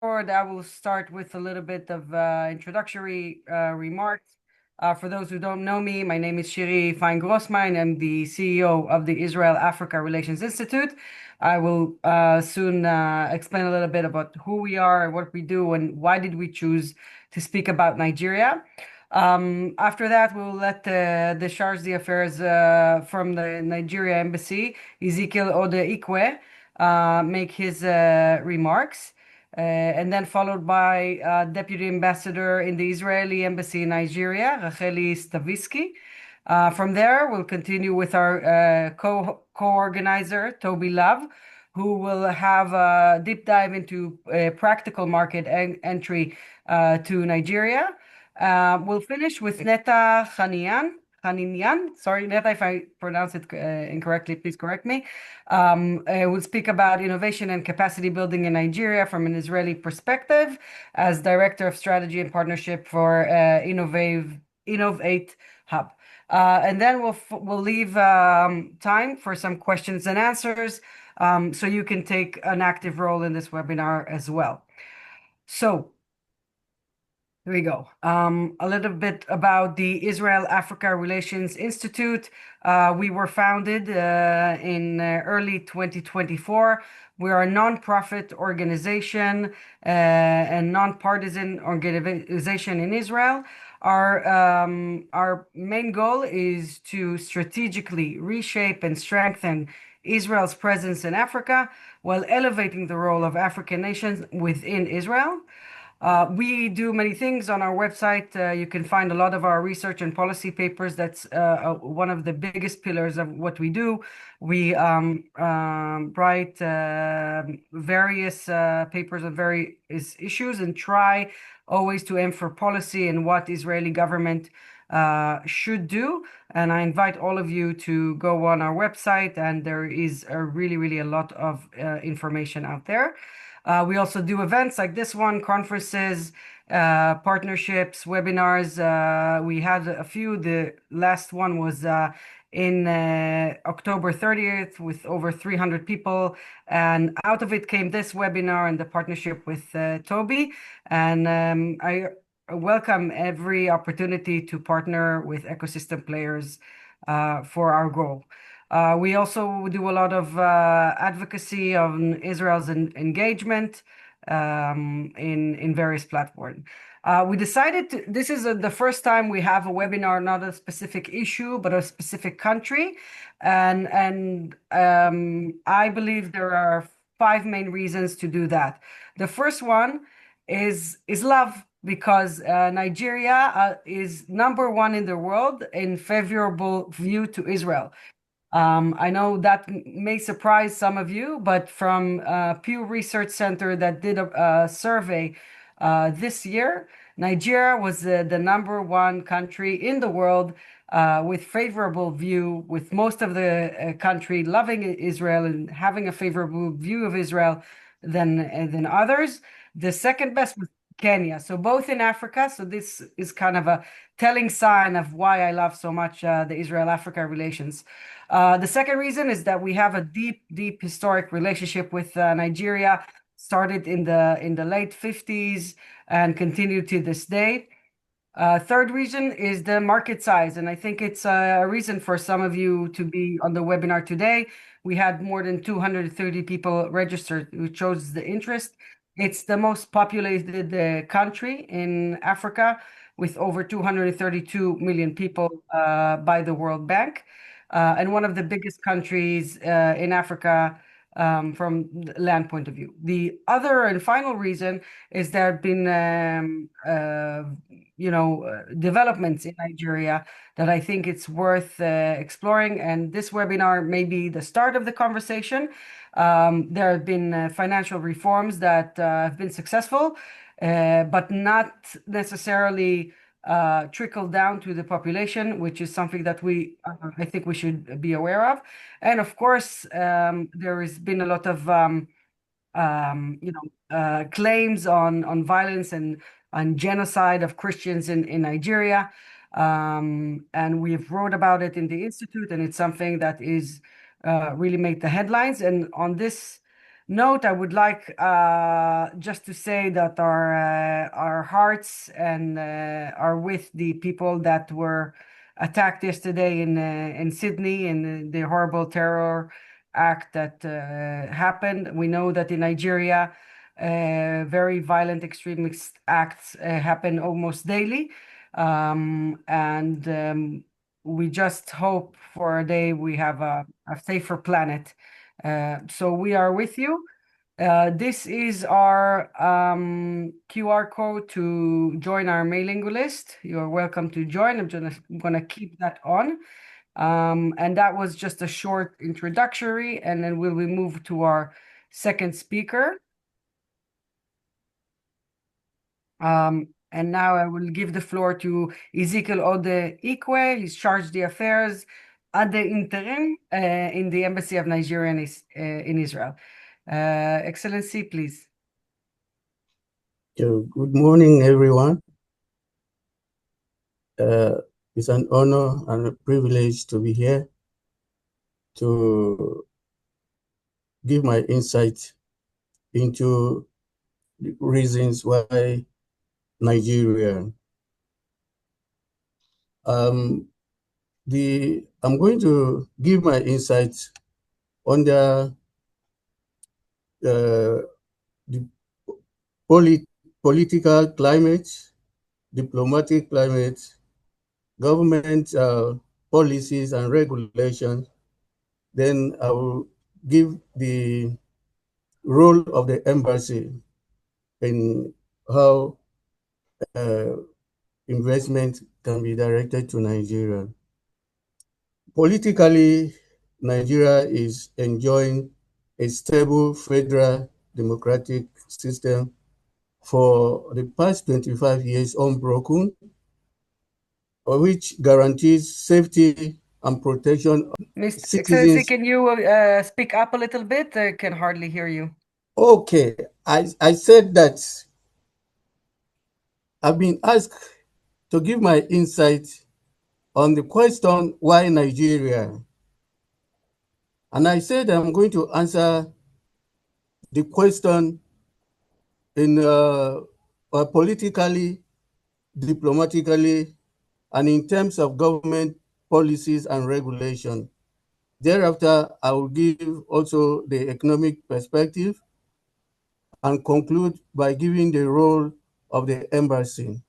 I will start with a little bit of introductory remarks. For those who don't know me, my name is Shiri Fein-Grossman. I'm the CEO of the Israel-Africa Relations Institute. I will soon explain a little bit about who we are, what we do, and why did we choose to speak about Nigeria. After that, we'll let the Chargé affairs from the Nigeria embassy, Ezekiel Ikwe, make his remarks. And then followed by Deputy Ambassador in the Israeli Embassy in Nigeria, Racheli Stavisky. From there, we'll continue with our co-organizer, Tobi Lovv, who will have a deep dive into practical market entry to Nigeria. We'll finish with Neta Hanien. Sorry, Neta, if I pronounce it incorrectly, please correct me. We'll speak about innovation and capacity building in Nigeria from an Israeli perspective as Director of Strategy and Partnership for Innovate Hub. And then we'll leave time for some questions and answers, so you can take an active role in this webinar as well. So here we go. A little bit about the Israel-Africa Relations Institute. We were founded in early 2024. We are a nonprofit organization and nonpartisan organization in Israel. Our main goal is to strategically reshape and strengthen Israel's presence in Africa while elevating the role of African nations within Israel. We do many things on our website. You can find a lot of our research and policy papers. That's one of the biggest pillars of what we do. We write various papers on various issues and try always to aim for policy and what Israeli government should do. And I invite all of you to go on our website, and there is really a lot of information out there. We also do events like this one, conferences, partnerships, webinars. We had a few. The last one was in October 30th with over 300 people. And out of it came this webinar and the partnership with Tobi. And I welcome every opportunity to partner with ecosystem players for our goal. We also do a lot of advocacy on Israel's engagement in various platforms. We decided this is the first time we have a webinar, not a specific issue, but a specific country. And I believe there are 5 main reasons to do that. The first one is love, because Nigeria is number 1 in the world in favorable view to Israel. I know that may surprise some of you, but from Pew Research Center that did a survey this year, Nigeria was the number 1 country in the world with favorable view, with most of the country loving Israel and having a favorable view of Israel than others. The second best was Kenya. So both in Africa. So this is kind of a telling sign of why I love so much the Israel-Africa relations. The second reason is that we have a deep historic relationship with Nigeria, started in the late 50s and continued to this day. Third reason is the market size, and I think it's a reason for some of you to be on the webinar today. We had more than 230 people registered who chose the interest. It's the most populated country in Africa, with over 232 million people by the World Bank, and one of the biggest countries in Africa from the land point of view. The other and final reason is there have been developments in Nigeria that I think it's worth exploring, and this webinar may be the start of the conversation. There have been financial reforms that have been successful, but not necessarily trickle down to the population, which is something that I think we should be aware of. And of course, there has been a lot of claims on violence and on genocide of Christians in Nigeria. And we've wrote about it in the Institute, and it's something that is really made the headlines. And on this note, I would like just to say that our hearts and are with the people that were attacked yesterday in Sydney, in the horrible terror act that happened. We know that in Nigeria, very violent extremist acts happen almost daily, and we just hope for a day we have a safer planet. So we are with you. This is our QR code to join our mailing list. You're welcome to join. I'm gonna keep that on. And that was just a short introductory, and then we will move to our second speaker. And now I will give the floor to Ezekiel Ode Ikwe. He's chargé d'affaires ad interim in the Embassy of Nigeria in Israel. Excellency, please. Good morning, everyone. It's an honor and a privilege to be here to give my insight into the reasons why Nigeria. I'm going to give my insights under the political climate, diplomatic climate, government policies and regulations. Then I will give the role of the embassy in how investment can be directed to Nigeria. Politically, Nigeria is enjoying a stable federal democratic system for the past 25 years unbroken, which guarantees safety and protection of Mr. Excellency, citizens. can you speak up a little bit? I can hardly hear you. Okay, I said that I've been asked to give my insight on the question why Nigeria. And I said I'm going to answer the question in politically, diplomatically, and in terms of government policies and regulation. Thereafter, I will give also the economic perspective and conclude by giving the role of the embassy.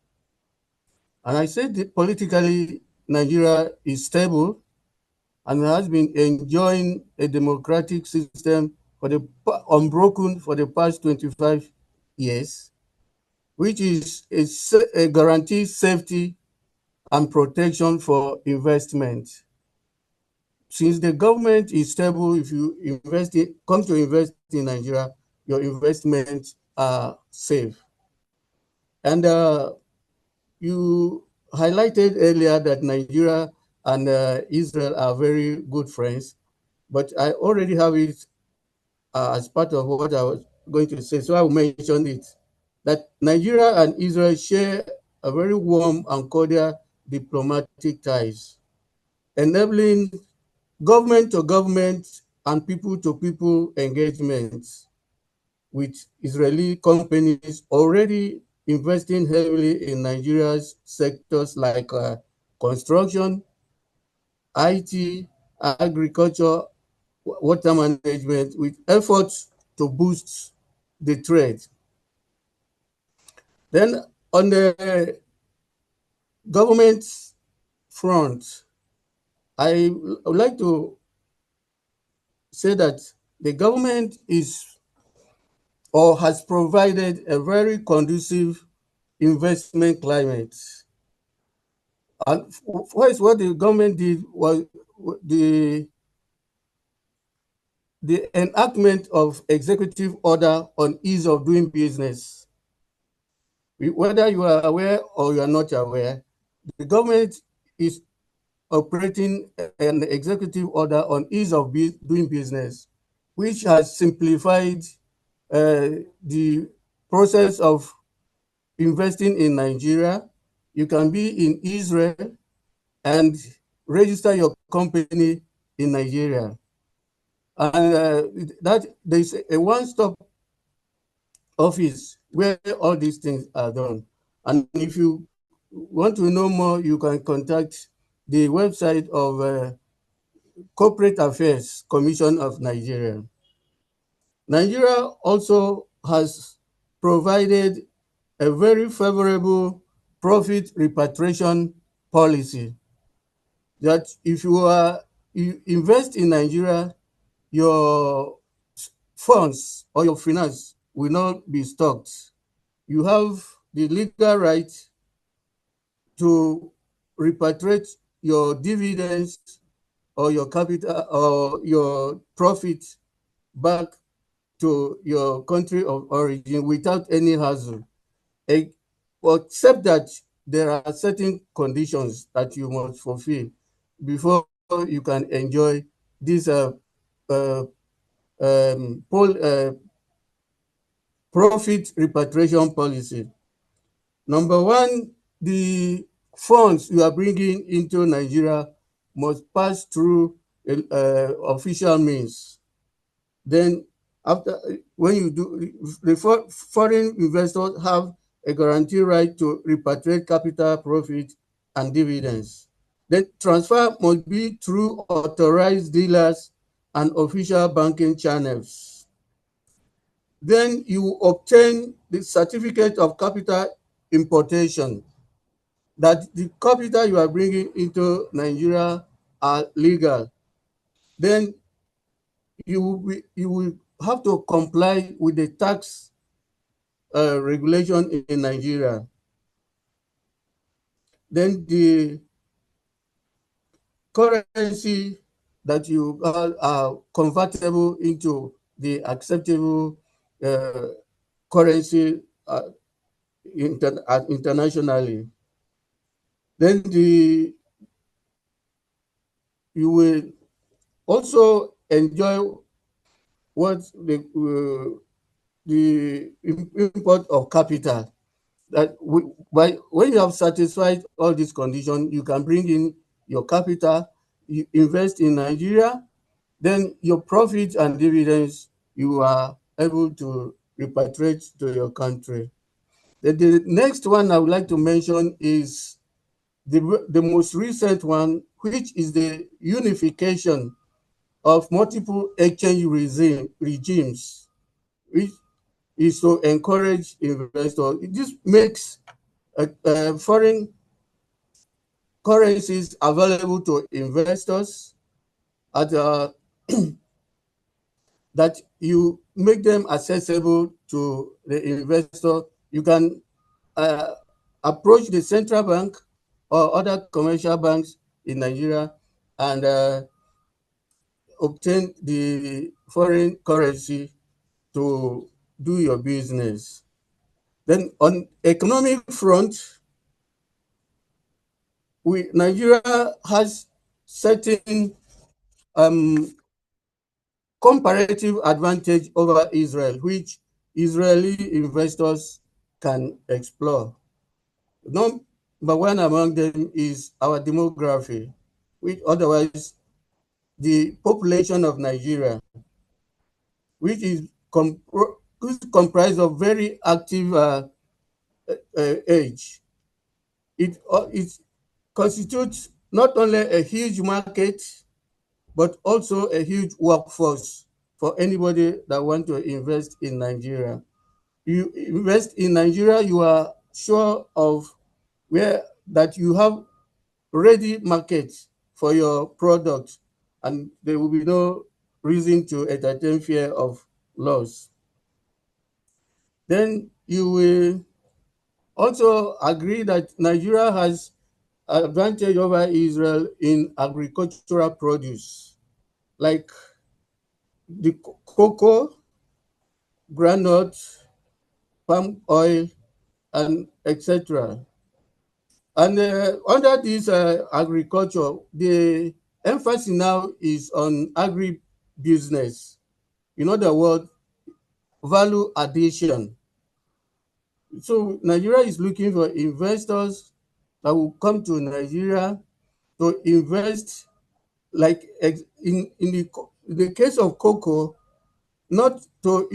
And I said that politically, Nigeria is stable and has been enjoying a democratic system for the unbroken for the past 25 years, which is a guaranteed safety and protection for investment. Since the government is stable, if you come to invest in Nigeria, your investments are safe. And you highlighted earlier that Nigeria and Israel are very good friends, but I already have it as part of what I was going to say, so I will mention it, that Nigeria and Israel share a very warm and cordial diplomatic ties, enabling government to government and people to people engagements with Israeli companies already investing heavily in Nigeria's sectors like construction, IT, agriculture, water management, with efforts to boost the trade. Then on the government front, I would like to say that the government is or has provided a very conducive investment climate. And first, what the government did was the enactment of executive order on ease of doing business. Whether you are aware or you are not aware, the government is operating an executive order on ease of doing business, which has simplified the process of investing in Nigeria. You can be in Israel and register your company in Nigeria. And that there's a one-stop office where all these things are done. And if you want to know more, you can contact the website of Corporate Affairs Commission of Nigeria. Nigeria also has provided a very favorable profit repatriation policy that if you invest in Nigeria, your funds or your finance will not be stocked. You have the legal right to repatriate your dividends or your capital or your profit back to your country of origin without any hassle, except that there are certain conditions that you must fulfill before you can enjoy this uh, profit repatriation policy. Number one, the funds you are bringing into Nigeria must pass through official means. Then after, when you do, the foreign investors have a guaranteed right to repatriate capital, profit, and dividends. The transfer must be through authorized dealers and official banking channels. Then you obtain the certificate of capital importation, that the capital you are bringing into Nigeria are legal. Then you will have to comply with the tax regulation in Nigeria. Then the currency that you are convertible into the acceptable currency internationally. Then you will also enjoy what the import of capital. That when you have satisfied all these conditions, you can bring in your capital, you invest in Nigeria, then your profits and dividends you are able to repatriate to your country. The next one I would like to mention is the most recent one, which is the unification of multiple exchange regimes, which is to encourage investors. This makes foreign currencies available to investors at that you make them accessible to the investor. You can uh, approach the central bank or other commercial banks in Nigeria and obtain the foreign currency to do your business. Then on economic front, Nigeria has certain um, comparative advantage over Israel, which Israeli investors can explore. Number one among them is our demography, which otherwise the population of Nigeria, which is comprised of very active age. It constitutes not only a huge market, but also a huge workforce for anybody that want to invest in Nigeria. You invest in Nigeria, you are sure of where that you have ready markets for your product, and there will be no reason to entertain fear of loss. Then you will also agree that Nigeria has advantage over Israel in agricultural produce, like the cocoa, granite, palm oil, and etc. And under this agriculture, the emphasis now is on agribusiness. In other words, value addition. So Nigeria is looking for investors that will come to Nigeria to invest like in the in the case of cocoa, not to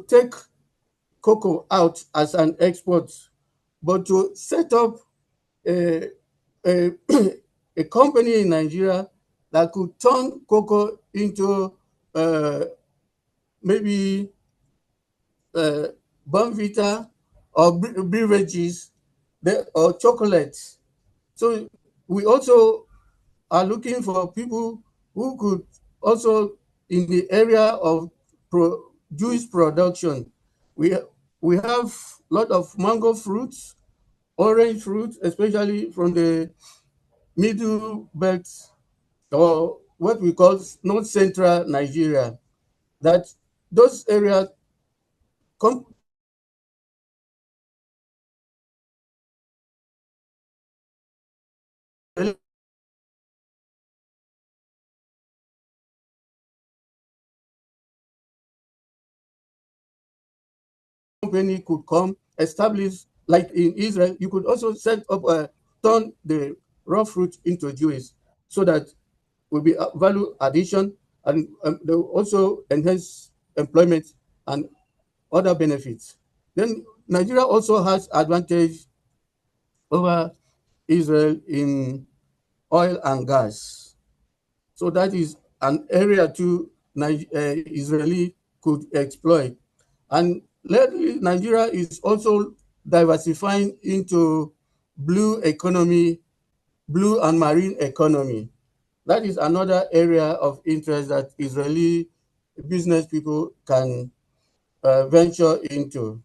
take cocoa out as an export, but to set up a, a, a company in Nigeria that could turn cocoa into maybe Bonvita or beverages or chocolates. So we also are looking for people who could also in the area of juice production. We we have a lot of mango fruits, orange fruits, especially from the middle belt or what we call north central Nigeria. That those areas come company could come establish, like in Israel, you could also set up turn the raw fruit into juice so that will be a value addition, and they will also enhance employment and other benefits. Then Nigeria also has advantage over Israel in oil and gas. So that is an area too Israeli could exploit. And lately, Nigeria is also diversifying into blue economy, blue and marine economy. That is another area of interest that Israeli business people can venture into.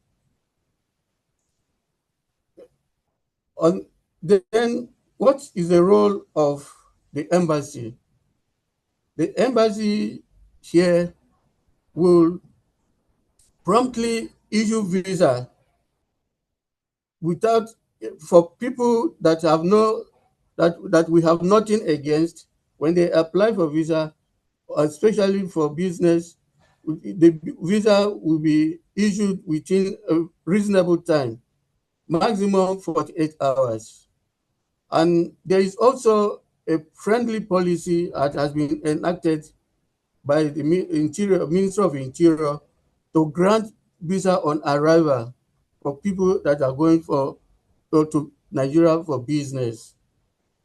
On then, what is the role of the embassy? The embassy here will promptly issue visa without for people that have no that we have nothing against when they apply for visa, especially for business. The visa will be issued within a reasonable time, maximum 48 hours. And there is also a friendly policy that has been enacted by the Minister of Interior to grant visa on arrival for people that are going to Nigeria for business.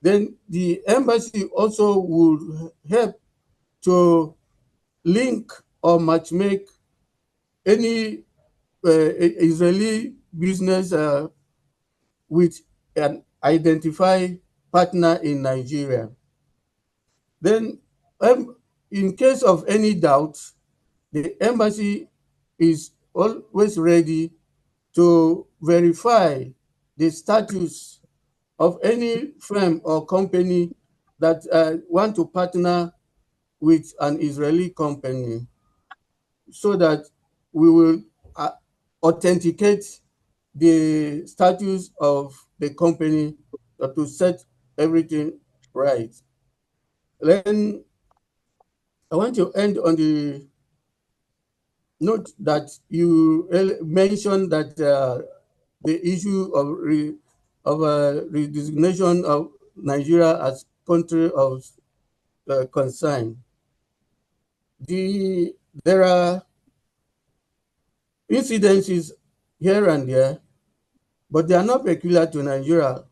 Then the embassy also would help to link or matchmake any Israeli business with an identified partner in Nigeria. Then, in case of any doubt, the embassy is always ready to verify the status of any firm or company that want to partner with an Israeli company so that we will authenticate the status of the company to set everything right. Then I want to end on the note that you mentioned that the issue of redesignation of Nigeria as country of concern. There are incidences here and there, but they are not peculiar to Nigeria.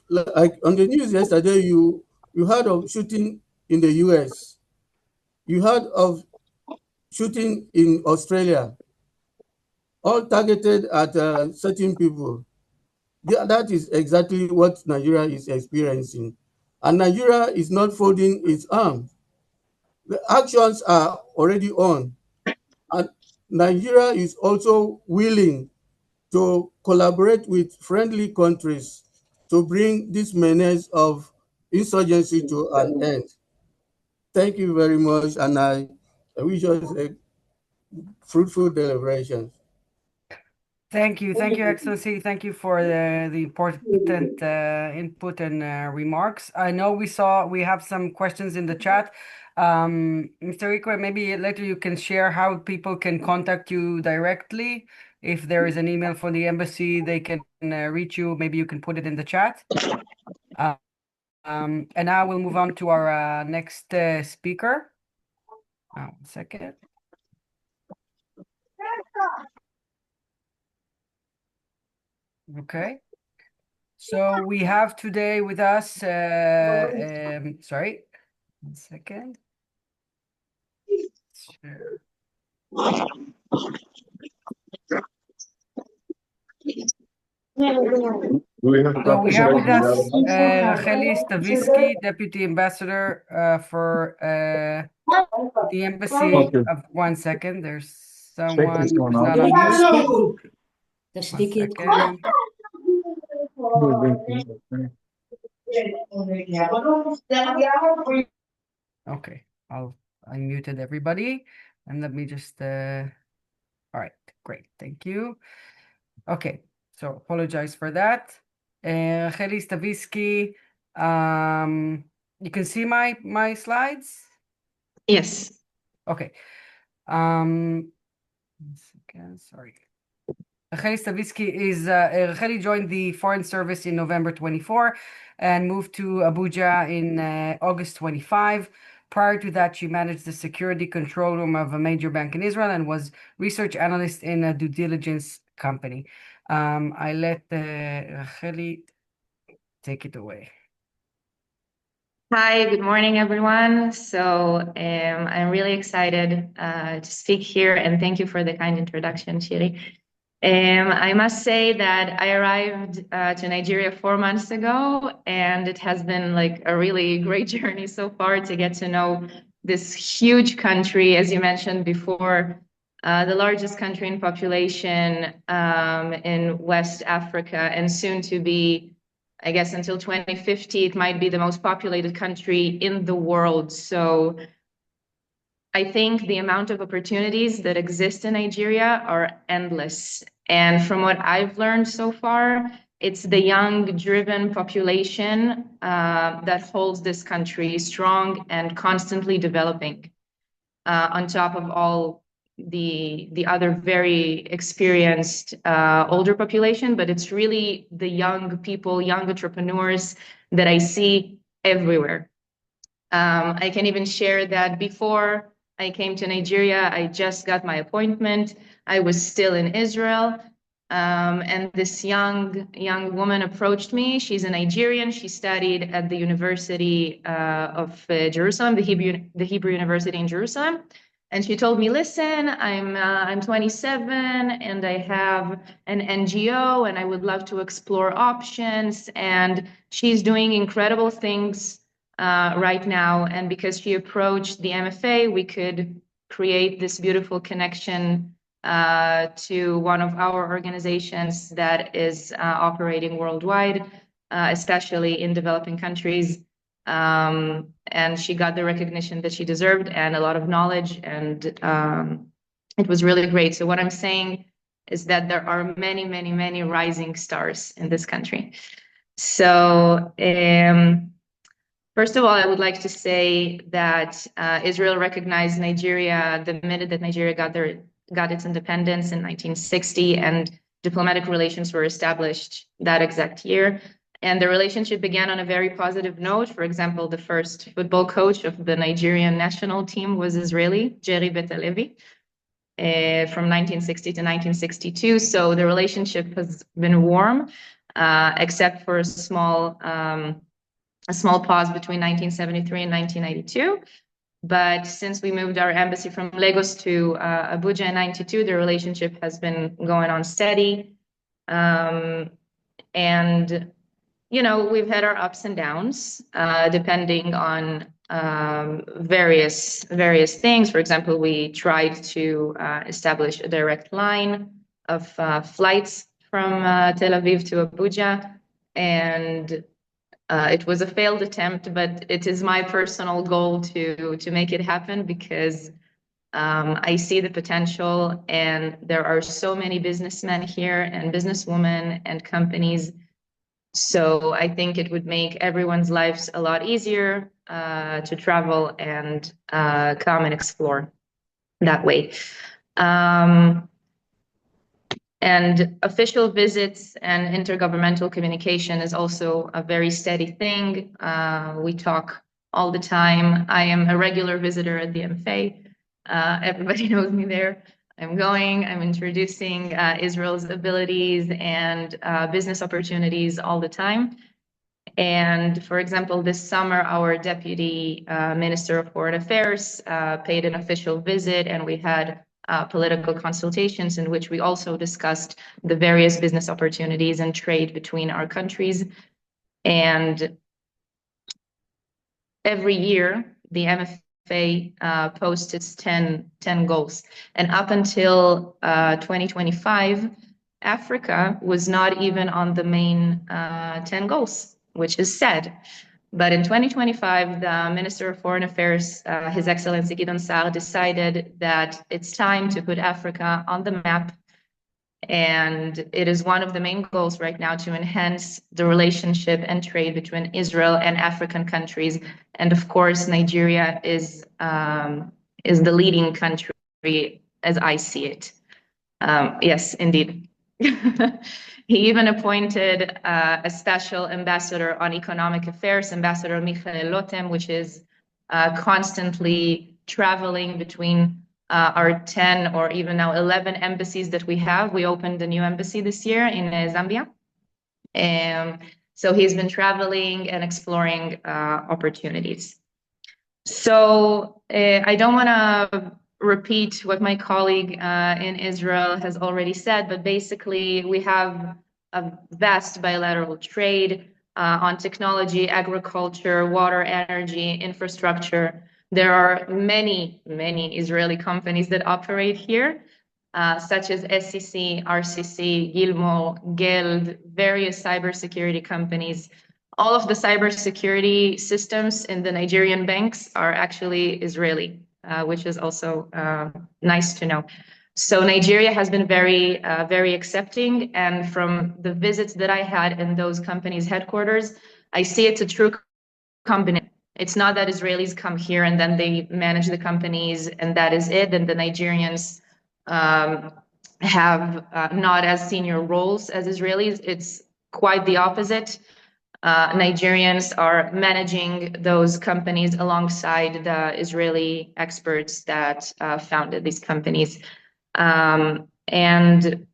Like on the news yesterday, you heard of shooting in the US. You heard of shooting in Australia, all targeted at certain people. That is exactly what Nigeria is experiencing. And Nigeria is not folding its arms. The actions are already on. And Nigeria is also willing to collaborate with friendly countries to bring this menace of insurgency to an end. Thank you very much, and I wish us a fruitful deliberations. Thank you. Thank you, Excellency. Thank you for the important input and remarks. I know we have some questions in the chat. Mr. Ikwe, maybe later you can share how people can contact you directly. If there is an email for the embassy, they can reach you. Maybe you can put it in the chat. And now we'll move on to our next speaker. One second. Okay. So we have today with us, sorry, 1 second. Share. So we have with us Racheli Stavisky, Deputy Ambassador for the Embassy of 1 second. There's someone who's not on mute. 1 second. Okay, I muted everybody, and let me just all right, great, thank you. Okay, so apologize for that. Racheli Stavisky, you can see my slides? Yes. Okay. 1 second, sorry. Racheli Stavisky is Racheli joined the Foreign Service in November 24 and moved to Abuja in August 25. Prior to that, she managed the security control room of a major bank in Israel and was research analyst in a due diligence company. I let Racheli take it away. Hi, good morning, everyone. So I'm really excited to speak here, and thank you for the kind introduction, Shiri. I must say that I arrived to Nigeria 4 months ago, and it has been like a really great journey so far to get to know this huge country, as you mentioned before, the largest country in population in West Africa, and soon to be, I guess, until 2050, it might be the most populated country in the world. So I think the amount of opportunities that exist in Nigeria are endless. And from what I've learned so far, it's the young, driven population that holds this country strong and constantly developing, on top of all the other very experienced older population. But it's really the young people, young entrepreneurs that I see everywhere. I can even share that before I came to Nigeria, I just got my appointment. I was still in Israel. And this young woman approached me. She's a Nigerian. She studied at the University of Jerusalem, the Hebrew University in Jerusalem. And she told me, listen, I'm 27 and I have an NGO and I would love to explore options. And she's doing incredible things right now. And because she approached the MFA, we could create this beautiful connection to one of our organizations that is operating worldwide, especially in developing countries. And she got the recognition that she deserved and a lot of knowledge, and it was really great. So what I'm saying is that there are many, many, many rising stars in this country. So first of all, I would like to say that Israel recognized Nigeria the minute that Nigeria got its independence in 1960, and diplomatic relations were established that exact year. And the relationship began on a very positive note. For example, the first football coach of the Nigerian national team was Israeli, Shiri from 1960 to 1962. So the relationship has been warm, except for a small pause between 1973 and 1992. But since we moved our embassy from Lagos to Abuja in 92, the relationship has been going on steady. And, you know, we've had our ups and downs, depending on various things. For example, we tried to establish a direct line of flights from Tel Aviv to Abuja, and it was a failed attempt, but it is my personal goal to make it happen, because I see the potential, and there are so many businessmen here and businesswomen and companies. So I think it would make everyone's lives a lot easier to travel and come and explore that way. And official visits and intergovernmental communication is also a very steady thing. We talk all the time. I am a regular visitor at the MFA. Everybody knows me there. I'm introducing Israel's abilities and business opportunities all the time. And for example, this summer, our Deputy Minister of Foreign Affairs paid an official visit, and we had political consultations in which we also discussed the various business opportunities and trade between our countries. And every year, the MFA posts its 10 goals. And up until 2025, Africa was not even on the main 10 goals, which is sad. But in 2025, the Minister of Foreign Affairs, His Excellency Gideon Sa'ar, decided that it's time to put Africa on the map. And it is one of the main goals right now to enhance the relationship and trade between Israel and African countries. And of course, Nigeria is the leading country as I see it. Yes, indeed. He even appointed a special ambassador on economic affairs, Ambassador Michael Lotem, which is constantly traveling between our 10 or even now 11 embassies that we have. We opened a new embassy this year in Zambia. So he's been traveling and exploring opportunities. So I don't want to repeat what my colleague in Israel has already said, but basically we have a vast bilateral trade on technology, agriculture, water, energy, infrastructure. There are many Israeli companies that operate here, such as SCC, RCC, Gilmore, Geld, various cybersecurity companies. All of the cybersecurity systems in the Nigerian banks are actually Israeli, which is also nice to know. So Nigeria has been very accepting. And from the visits that I had in those companies' headquarters, I see it's a true combination. It's not that Israelis come here and then they manage the companies and that is it. And the Nigerians have not as senior roles as Israelis. It's quite the opposite. Nigerians are managing those companies alongside the Israeli experts that founded these companies. And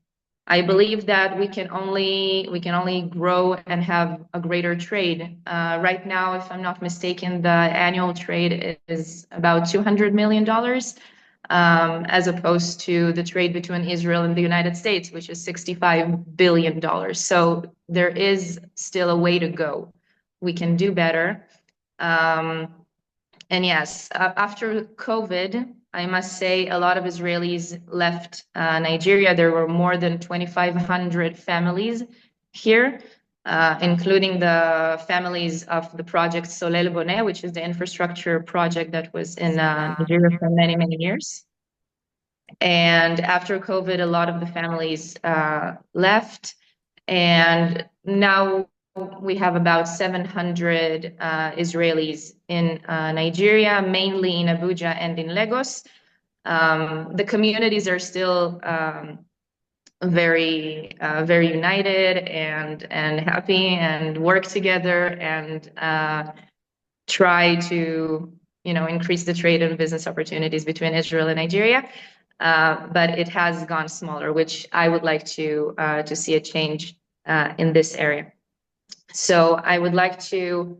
I believe that we can only grow and have a greater trade. Right now, if I'm not mistaken, the annual trade is about $200 million, as opposed to the trade between Israel and the United States, which is $65 billion. So there is still a way to go. We can do better. And yes, after COVID, I must say a lot of Israelis left Nigeria. There were more than 2,500 families here, including the families of the project Solel Boneh, which is the infrastructure project that was in Nigeria for many years. And after COVID, a lot of the families left. And now we have about 700 Israelis in Nigeria, mainly in Abuja and in Lagos. The communities are still very united and happy and work together and try to increase the trade and business opportunities between Israel and Nigeria. But it has gone smaller, which I would like to see a change in this area. So I would like to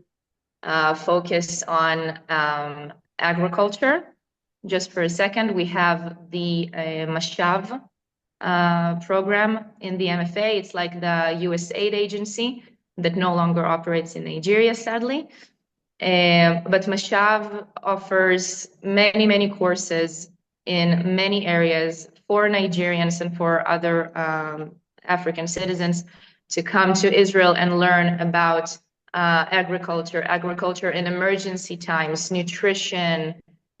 focus on agriculture. Just for a second, we have the Mashav program in the MFA. It's like the USAID agency that no longer operates in Nigeria, sadly. But Mashav offers many courses in many areas for Nigerians and for other African citizens to come to Israel and learn about agriculture in emergency times, nutrition,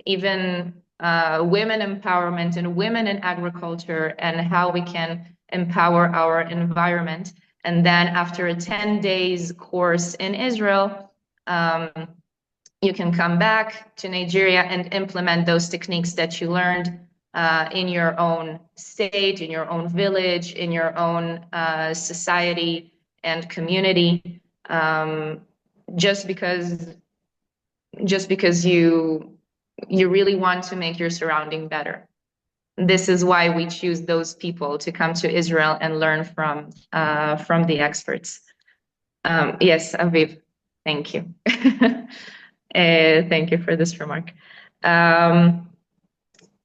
even women empowerment and women in agriculture and how we can empower our environment. And then after a 10 days course in Israel, you can come back to Nigeria and implement those techniques that you learned in your own state, in your own village, in your own society and community. Just because you you really want to make your surrounding better. This is why we choose those people to come to Israel and learn from the experts. Yes, Aviv, thank you. Thank you for this remark.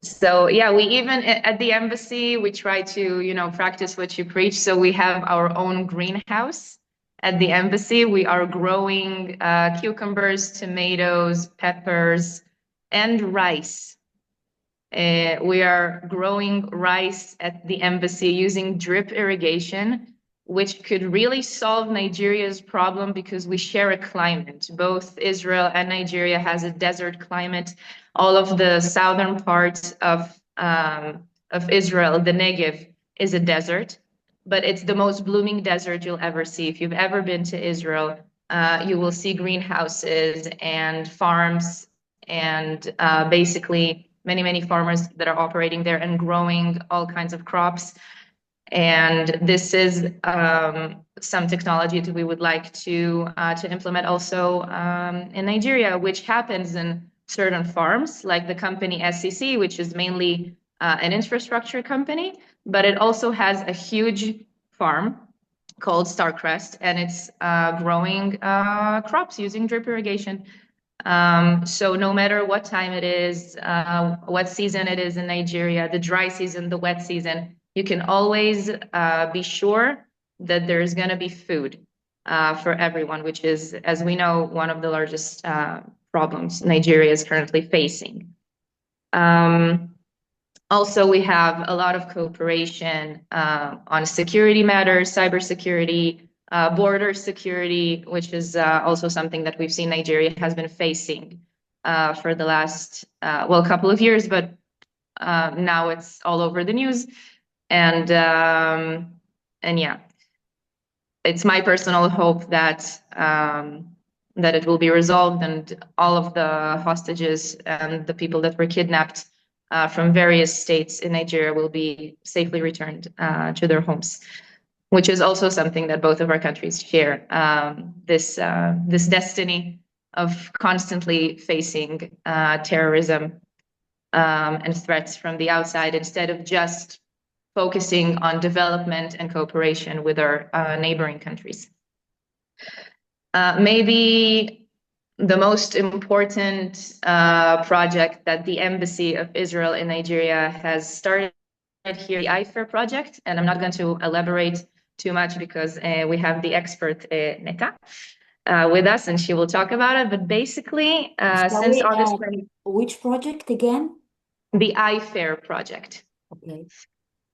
So yeah, we even at the embassy, we try to, practice what you preach. So we have our own greenhouse at the embassy. We are growing cucumbers, tomatoes, peppers, and rice. We are growing rice at the embassy using drip irrigation, which could really solve Nigeria's problem because we share a climate. Both Israel and Nigeria has a desert climate. All of the southern parts of Israel, the Negev, is a desert, but it's the most blooming desert you'll ever see. If you've ever been to Israel, you will see greenhouses and farms and basically many farmers that are operating there and growing all kinds of crops. And this is some technology that we would like to implement also in Nigeria, which happens in certain farms, like the company SCC, which is mainly an infrastructure company, but it also has a huge farm called Starcrest, and it's growing crops using drip irrigation. So no matter what time it is, what season it is in Nigeria, the dry season, the wet season, you can always be sure that there's going to be food for everyone, which is, as we know, one of the largest problems Nigeria is currently facing. Also, we have a lot of cooperation on security matters, cybersecurity, border security, which is also something that we've seen Nigeria has been facing for the last, couple of years, but now it's all over the news. And yeah, it's my personal hope that it will be resolved and all of the hostages and the people that were kidnapped from various states in Nigeria will be safely returned to their homes, which is also something that both of our countries share, this destiny of constantly facing terrorism and threats from the outside instead of just focusing on development and cooperation with our neighboring countries. Maybe the most important project that the Embassy of Israel in Nigeria has started here, the IFAIR project, and I'm not going to elaborate too much because we have the expert Neta with us, and she will talk about it. But basically, since August 20, which project again? The IFAIR project. Okay.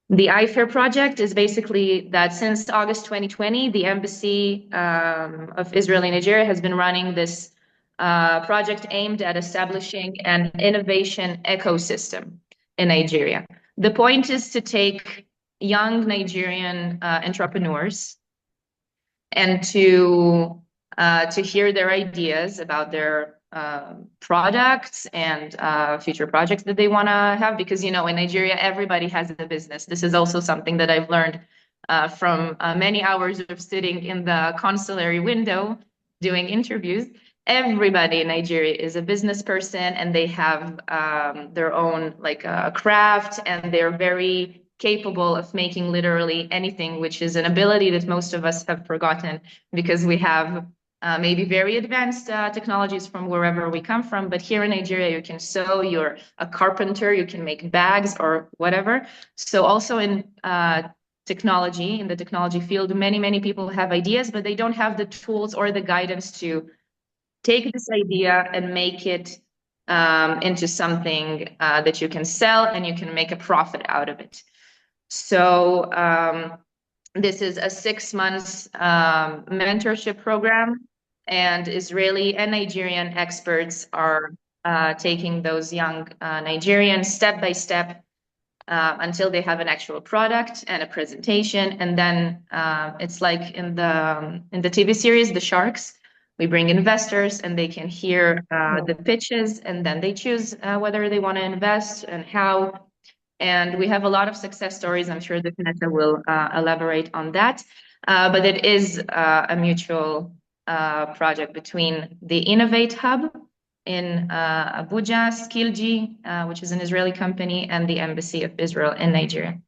The IFAIR project is basically that since August 2020, the Embassy of Israel in Nigeria has been running this project aimed at establishing an innovation ecosystem in Nigeria. The point is to take young Nigerian entrepreneurs and to hear their ideas about their products and future projects that they want to have, because in Nigeria everybody has a business. This is also something that I've learned from many hours of sitting in the consulary window doing interviews. Everybody in Nigeria is a business person, and they have their own craft, and they're very capable of making literally anything, which is an ability that most of us have forgotten because we have maybe very advanced technologies from wherever we come from. But here in Nigeria, you can sew, you're a carpenter, you can make bags or whatever. So also in technology, in the technology field, many people have ideas, but they don't have the tools or the guidance to take this idea and make it into something that you can sell and you can make a profit out of it. So this is a 6 months mentorship program, and Israeli and Nigerian experts are taking those young Nigerians step by step until they have an actual product and a presentation. And then it's like in the TV series, The Sharks. We bring investors and they can hear the pitches, and then they choose whether they want to invest and how. And we have a lot of success stories. I'm sure that Neta will elaborate on that. But it is a mutual project between the Innovate Hub in Abuja, Skilji, which is an Israeli company, and the Embassy of Israel in Nigeria.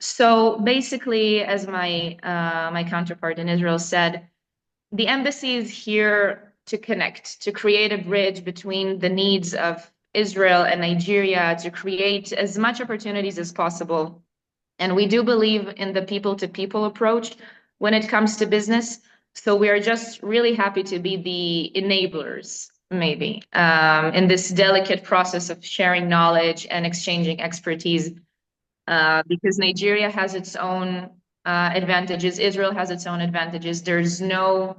So basically, as my counterpart in Israel said, the embassy is here to connect, to create a bridge between the needs of Israel and Nigeria, to create as much opportunities as possible. And we do believe in the people-to-people approach when it comes to business. So we are just really happy to be the enablers, maybe, in this delicate process of sharing knowledge and exchanging expertise, because Nigeria has its own advantages. Israel has its own advantages. There's no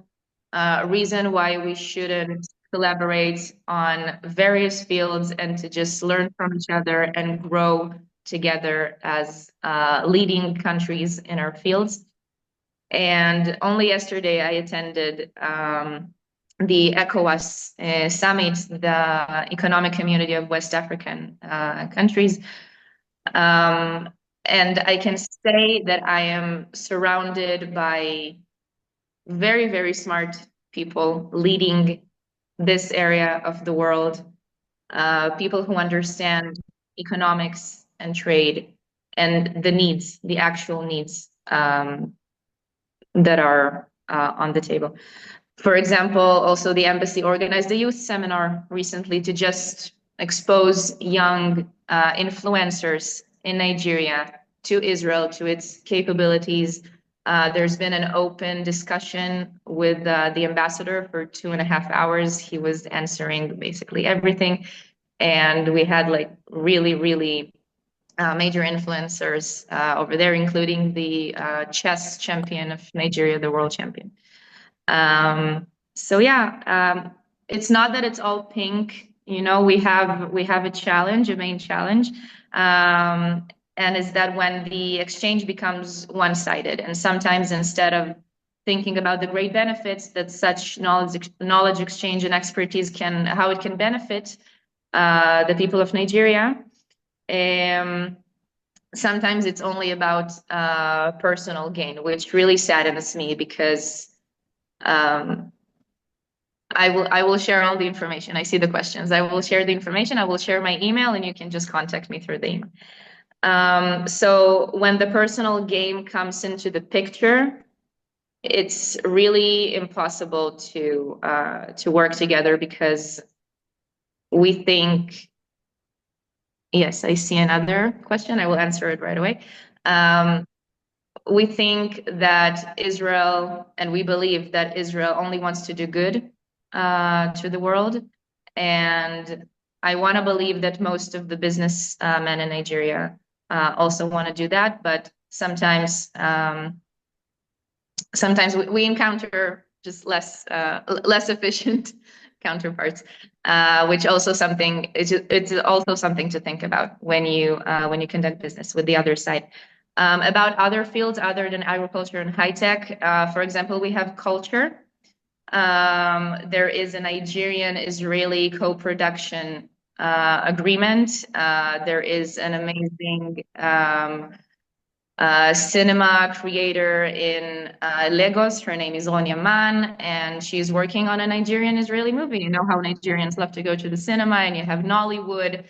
reason why we shouldn't collaborate on various fields and to just learn from each other and grow together as leading countries in our fields. And only yesterday I attended the ECOWAS summit, the Economic Community of West African countries. And I can say that I am surrounded by very, very smart people leading this area of the world, people who understand economics and trade and the needs, the actual needs that are on the table. For example, also the embassy organized a youth seminar recently to just expose young influencers in Nigeria to Israel, to its capabilities. There's been an open discussion with the ambassador for 2.5 hours. He was answering basically everything. And we had like really, really major influencers over there, including the chess champion of Nigeria, the world champion. So yeah, it's not that it's all pink. You know, we have a challenge, a main challenge, and is that when the exchange becomes one-sided, and sometimes instead of thinking about the great benefits that such knowledge exchange and expertise how it can benefit the people of Nigeria. Sometimes it's only about personal gain, which really saddens me because I will share all the information. I see the questions. I will share the information. I will share my email, and you can just contact me through the email. So when the personal gain comes into the picture, it's really impossible to work together because we think. Yes, I see another question. I will answer it right away. We think that Israel, and we believe that Israel only wants to do good to the world. And I want to believe that most of the business men in Nigeria also want to do that. But sometimes we encounter just less efficient counterparts, which also it's also something to think about when you conduct business with the other side. About other fields other than agriculture and high tech, for example, we have culture. There is a Nigerian-Israeli co-production agreement. There is an amazing cinema creator in Lagos. Her name is Ronya Man, and she's working on a Nigerian-Israeli movie. You know how Nigerians love to go to the cinema, and you have Nollywood,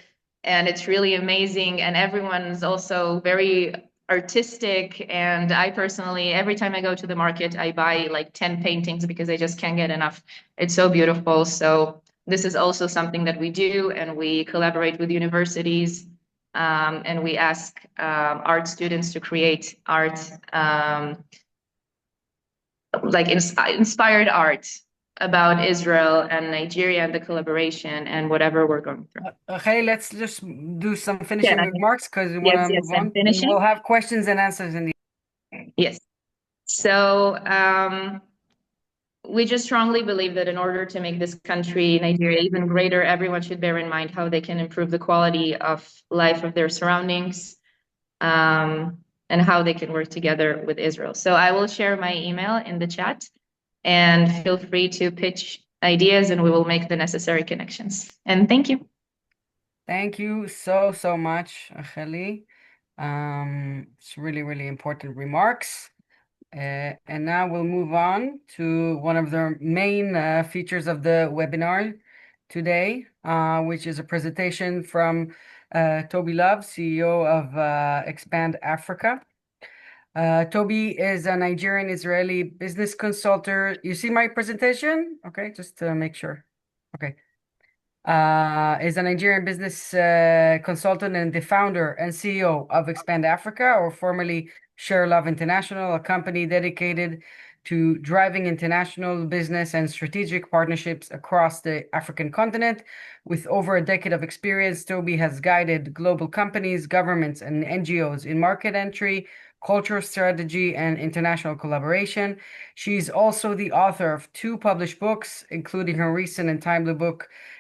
and it's really amazing. And everyone's also very artistic. And I personally, every time I go to the market, I buy like 10 paintings because I just can't get enough. It's so beautiful. So this is also something that we do, and we collaborate with universities. And we ask art students to create art, like inspired art about Israel and Nigeria and the collaboration and whatever we're going through. Okay, let's just do some finishing remarks because we want to move on. Finishing. We'll have questions and answers in the Yes. So we just strongly believe that in order to make this country, Nigeria, even greater, everyone should bear in mind how they can improve the quality of life of their surroundings, and how they can work together with Israel. So I will share my email in the chat, and feel free to pitch ideas, and we will make the necessary connections. And thank you. Thank you so much, Acheli. It's really, really important remarks. And now we'll move on to one of the main features of the webinar today, which is a presentation from Tobi Lovv, CEO of ExpandAfrica. Tobi is a Nigerian-Israeli business consultant. You see my presentation? Okay, just to make sure. Okay. Is a Nigerian business consultant and the founder and CEO of ExpandAfrica, or formerly Share Love International, a company dedicated to driving international business and strategic partnerships across the African continent. With over a decade of experience, Tobi has guided global companies, governments, and NGOs in market entry, cultural strategy, and international collaboration. She's also the author of 2 published books, including her recent and timely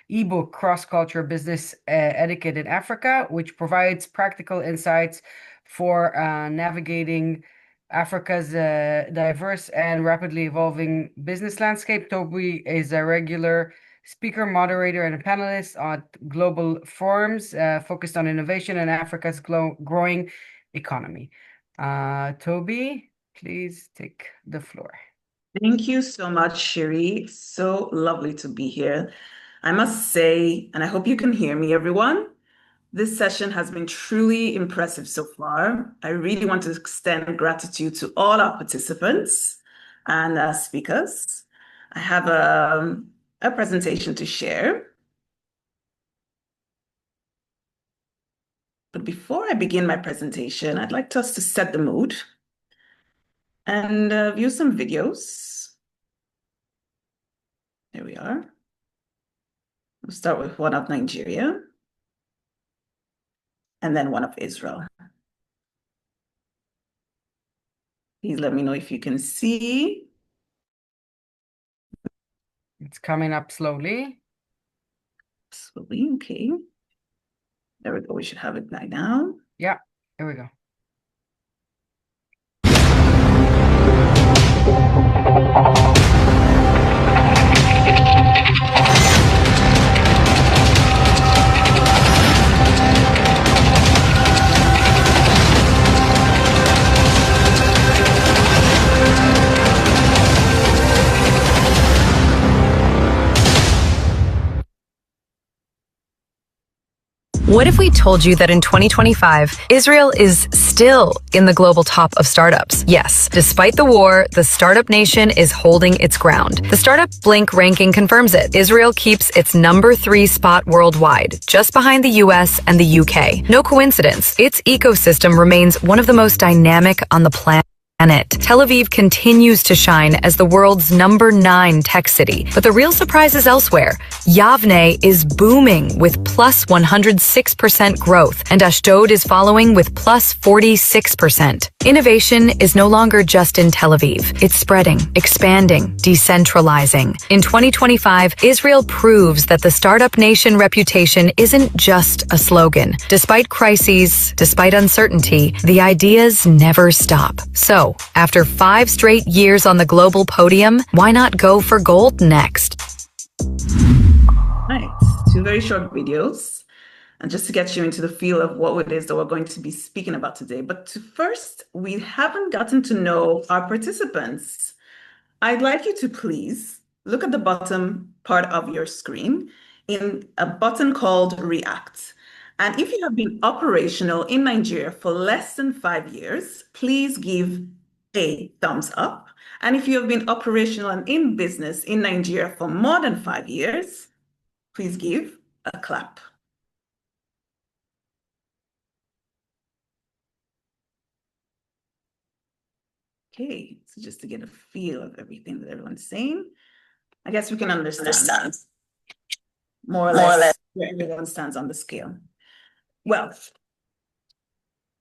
ebook, Cross-Culture Business Etiquette in Africa, which provides practical insights for navigating Africa's diverse and rapidly evolving business landscape. Tobi is a regular speaker, moderator, and a panelist on global forums focused on innovation and Africa's growing economy. Tobi, please take the floor. Thank you so much, Shiri. So lovely to be here. I must say, and I hope you can hear me, everyone, this session has been truly impressive so far. I really want to extend gratitude to all our participants and speakers. I have a presentation to share. But before I begin my presentation, I'd like us to set the mood and view some videos. There we are. We'll start with one of Nigeria and then one of Israel. Please let me know if you can see. It's coming up slowly. Slowly, okay. There we go. We should have it by now. Yeah, here we go. What if we told you that in 2025, Israel is still in the global top of startups? Yes, despite the war, the startup nation is holding its ground. The Startup Blink ranking confirms it. Israel keeps its #3 spot worldwide, just behind the US and the UK. No coincidence. Its ecosystem remains one of the most dynamic on the planet. Tel Aviv continues to shine as the world's #9 tech city, but the real surprise is elsewhere. Yavne is booming with plus 106% growth, and Ashdod is following with plus 46%. Innovation is no longer just in Tel Aviv. It's spreading, expanding, decentralizing. In 2025, Israel proves that the startup nation reputation isn't just a slogan. Despite crises, despite uncertainty, the ideas never stop. So, after 5 straight years on the global podium, why not go for gold next? Right, 2 very short videos, and just to get you into the feel of what it is that we're going to be speaking about today. But first, we haven't gotten to know our participants. I'd like you to please look at the bottom part of your screen in a button called React. And if you have been operational in Nigeria for less than 5 years, please give a thumbs up. And if you have been operational and in business in Nigeria for more than 5 years, please give a clap. Okay, so just to get a feel of everything that everyone's saying, I guess we can understand more or less where everyone stands on the scale. Well,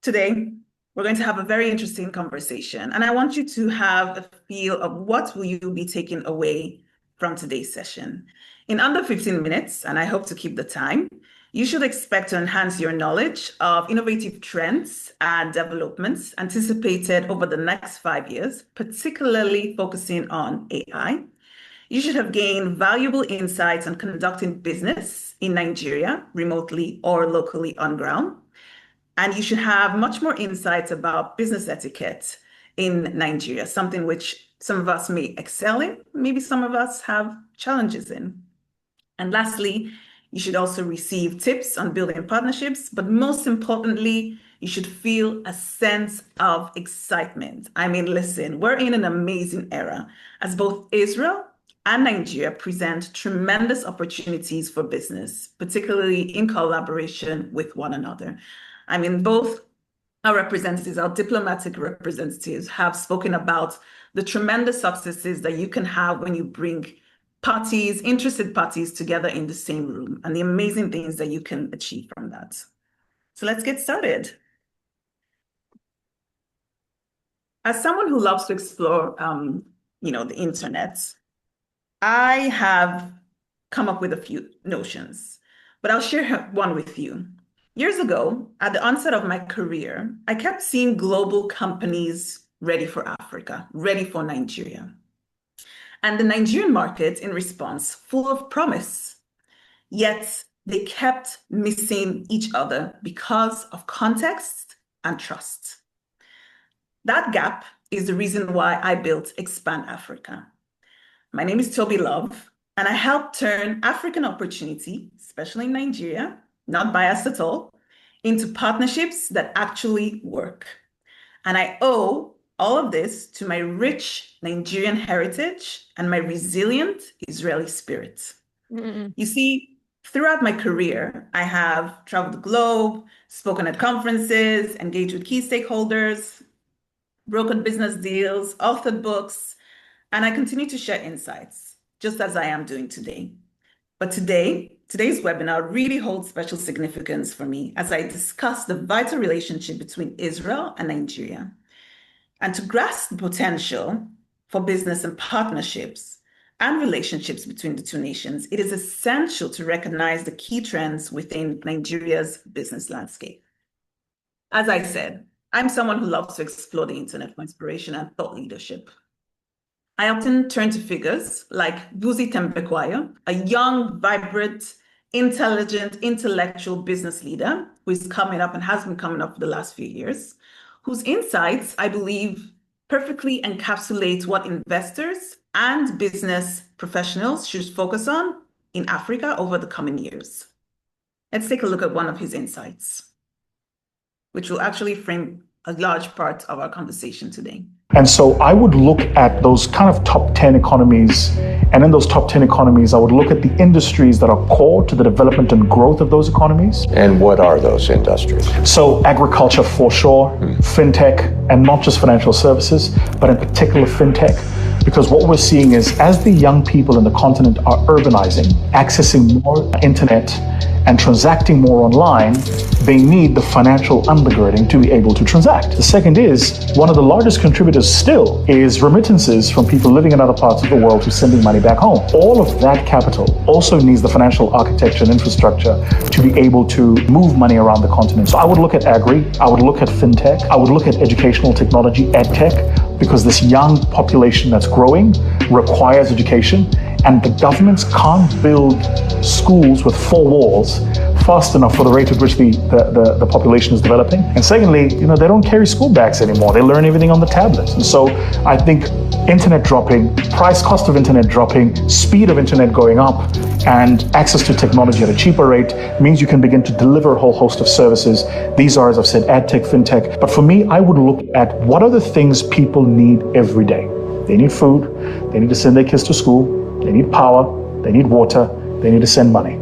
today we're going to have a very interesting conversation, and I want you to have a feel of what will you be taking away from today's session. In under 15 minutes, and I hope to keep the time, you should expect to enhance your knowledge of innovative trends and developments anticipated over the next 5 years, particularly focusing on AI. You should have gained valuable insights on conducting business in Nigeria, remotely or locally on ground. And you should have much more insights about business etiquette in Nigeria, something which some of us may excel in, maybe some of us have challenges in. And lastly, you should also receive tips on building partnerships, but most importantly, you should feel a sense of excitement. I mean, listen, we're in an amazing era as both Israel and Nigeria present tremendous opportunities for business, particularly in collaboration with one another. I mean, both our representatives, our diplomatic representatives, have spoken about the tremendous successes that you can have when you bring parties, interested parties together in the same room, and the amazing things that you can achieve from that. So let's get started. As someone who loves to explore, the internet, I have come up with a few notions, but I'll share one with you. Years ago, at the onset of my career, I kept seeing global companies ready for Africa, ready for Nigeria. And the Nigerian market, in response, full of promise. Yet they kept missing each other because of context and trust. That gap is the reason why I built ExpandAfrica. My name is Tobi Lovv, and I help turn African opportunity, especially in Nigeria, not biased at all, into partnerships that actually work. And I owe all of this to my rich Nigerian heritage and my resilient Israeli spirit. You see, throughout my career, I have traveled the globe, spoken at conferences, engaged with key stakeholders, brokered business deals, authored books, and I continue to share insights, just as I am doing today. But today's webinar really holds special significance for me as I discuss the vital relationship between Israel and Nigeria. And to grasp the potential for business and partnerships and relationships between the two nations, it is essential to recognize the key trends within Nigeria's business landscape. As I said, I'm someone who loves to explore the internet for inspiration and thought leadership. I often turn to figures like Vusi Tembekwayo, a young, vibrant, intelligent, intellectual business leader who is coming up and has been coming up for the last few years, whose insights, I believe, perfectly encapsulate what investors and business professionals should focus on in Africa over the coming years. Let's take a look at one of his insights, which will actually frame a large part of our conversation today. And so I would look at those kind of top 10 economies. And in those top 10 economies, I would look at the industries that are core to the development and growth of those economies. And what are those industries? So agriculture for sure, fintech, and not just financial services, but in particular fintech. Because what we're seeing is as the young people in the continent are urbanizing, accessing more internet, and transacting more online, they need the financial undergirding to be able to transact. The second is, one of the largest contributors still is remittances from people living in other parts of the world who's sending money back home. All of that capital also needs the financial architecture and infrastructure to be able to move money around the continent. So I would look at agri, I would look at fintech, I would look at educational technology, edtech, because this young population that's growing requires education, and the governments can't build schools with 4 walls fast enough for the rate at which the population is developing. And secondly, they don't carry school bags anymore. They learn everything on the tablets. And so I think internet dropping, cost of internet dropping, speed of internet going up, and access to technology at a cheaper rate means you can begin to deliver a whole host of services. These are, as I've said, ad tech, fintech. But for me, I would look at what are the things people need every day. They need food, they need to send their kids to school, they need power, they need water, they need to send money.